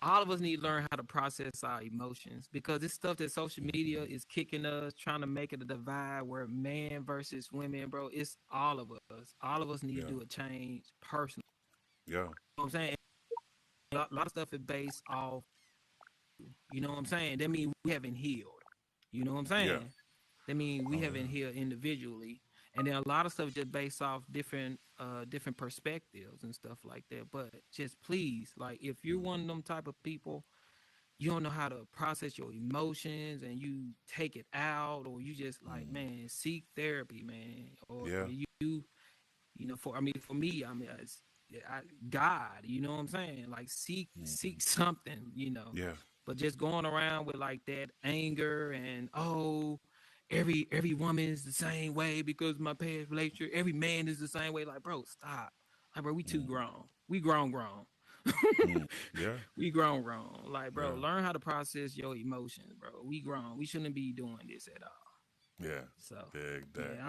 All of us need to learn how to process our emotions because this stuff that social media is kicking us, trying to make it a divide where man versus women, bro. It's all of us. All of us need to do a change personally. Yeah. You know what I'm saying? A lot of stuff is based off, you know what I'm saying? That means we haven't healed. You know what I'm saying? Yeah. That means we haven't healed individually. And then a lot of stuff just based off different perspectives and stuff like that. But just please, like if you're one of them type of people, you don't know how to process your emotions and you take it out, or you just like, man, seek therapy, man. Or for me, God, you know what I'm saying? Like seek something, Yeah. But just going around with like that anger and every woman is the same way because my past relationship. Every man is the same way. Like, bro, stop. Like, bro, we too grown. We grown. Yeah. We grown. Like, bro, learn how to process your emotions, bro. We grown. We shouldn't be doing this at all. Yeah. So, yeah,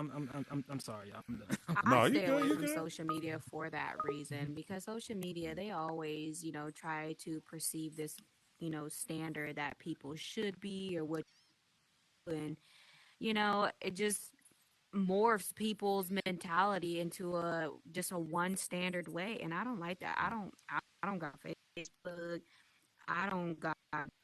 I'm sorry, y'all. I'm done. I stay away from social media for that reason because social media, they always, try to perceive this, standard that people should be or what, and it just morphs people's mentality into just a one standard way, and I don't like that. I don't got Facebook. I don't got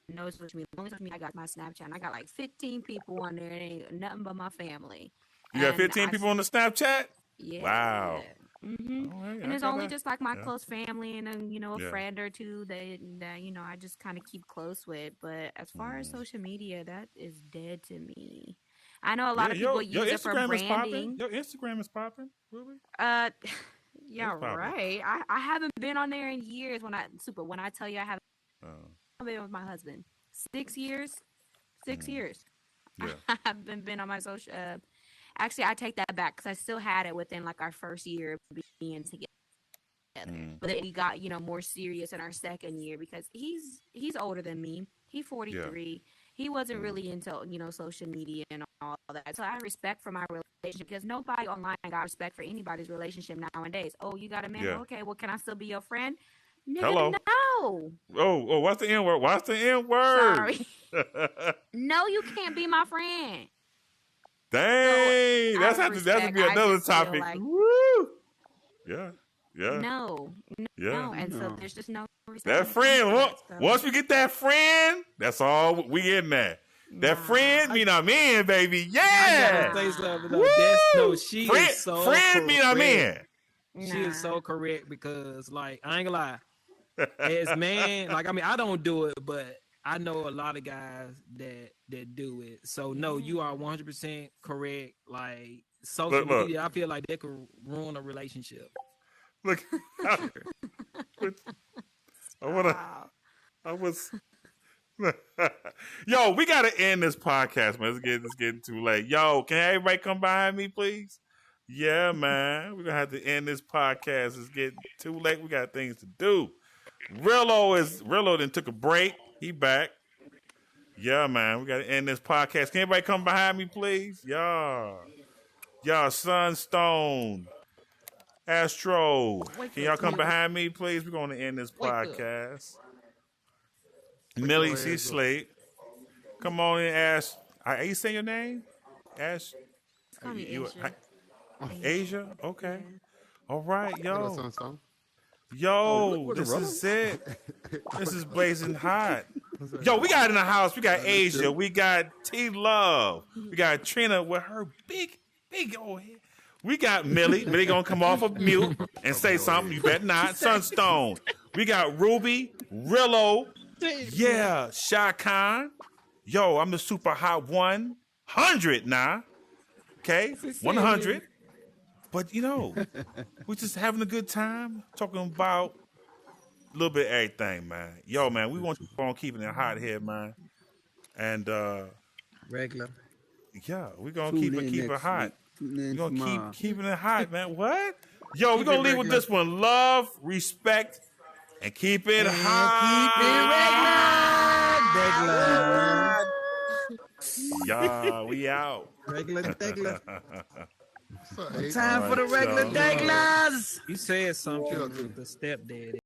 no social media. The only social media I got my Snapchat, and I got like 15 people on there. It ain't nothing but my family. You got 15 people on the Snapchat? Yeah. Wow. Mm-hmm. And it's only just like my close family and then, a friend or two that I just kind of keep close with. But as far as social media, that is dead to me. I know a lot of people use it for branding. Your Instagram is popping, really? Yeah, right. I haven't been on there in years. When I tell you I haven't been with my husband 6 years. 6 years. Yeah. I haven't been on my social. Actually, I take that back because I still had it within like our first year of being together. But then we got more serious in our second year because he's older than me. He's 43. Yeah. He wasn't really into social media and all that. So I have respect for my relationship because nobody online got respect for anybody's relationship nowadays. Oh, you got a man? Yeah. Okay, well, can I still be your friend? Hello. No. Oh, what's the N word? What's the N word? Sorry. No, you can't be my friend. Dang, that's have to be another topic. Like, woo! Yeah. No. And so there's just no respect. That friend, once we get that friend, that's all we in there. That friend mean I'm in, baby. Yeah. I gotta say something though. She is so friend correct. mean I'm in. She is so correct because, like, I ain't gonna lie. As man, like, I don't do it, but I know a lot of guys that do it. So no, you are 100% correct. Like social media, I feel like they could ruin a relationship. Look, Yo, we gotta end this podcast, man. It's getting too late. Yo, can everybody come behind me, please? Yeah, man. We're gonna have to end this podcast. It's getting too late. We got things to do. Rillo then took a break. He back. Yeah, man. We got to end this podcast. Can anybody come behind me, please? Y'all, Sunstone, Astro. Can y'all come behind me, please? We're going to end this podcast. Millie, she's asleep. Come on in, Ash. Are you saying your name? Ash? Call me Asia. Asia? Okay. Yeah. All right, yo. Sunstone. Yo, this is it. This is Blazin' Hott. Yo, we got in the house. We got Asia. We got T-Love. We got Trina with her big old head. We got Millie. Millie gonna come off of mute and say something. You better not. Sunstone. We got Ruby, Rillo. Yeah, Shy Khan. Yo, I'm the super hot 100 now. Okay, 100. But, we're just having a good time, talking about a little bit of everything, man. Yo, man, we want to keep on keeping it hot here, man. And, regular. Yeah, we're going to keep it hot. We're going to keep keeping it hot, man. What? Yo, we're going to leave with this one. Love, respect, and keep it hot. Yeah, we out. Regular. So, Time for the regular regulars. You said something with the stepdaddy.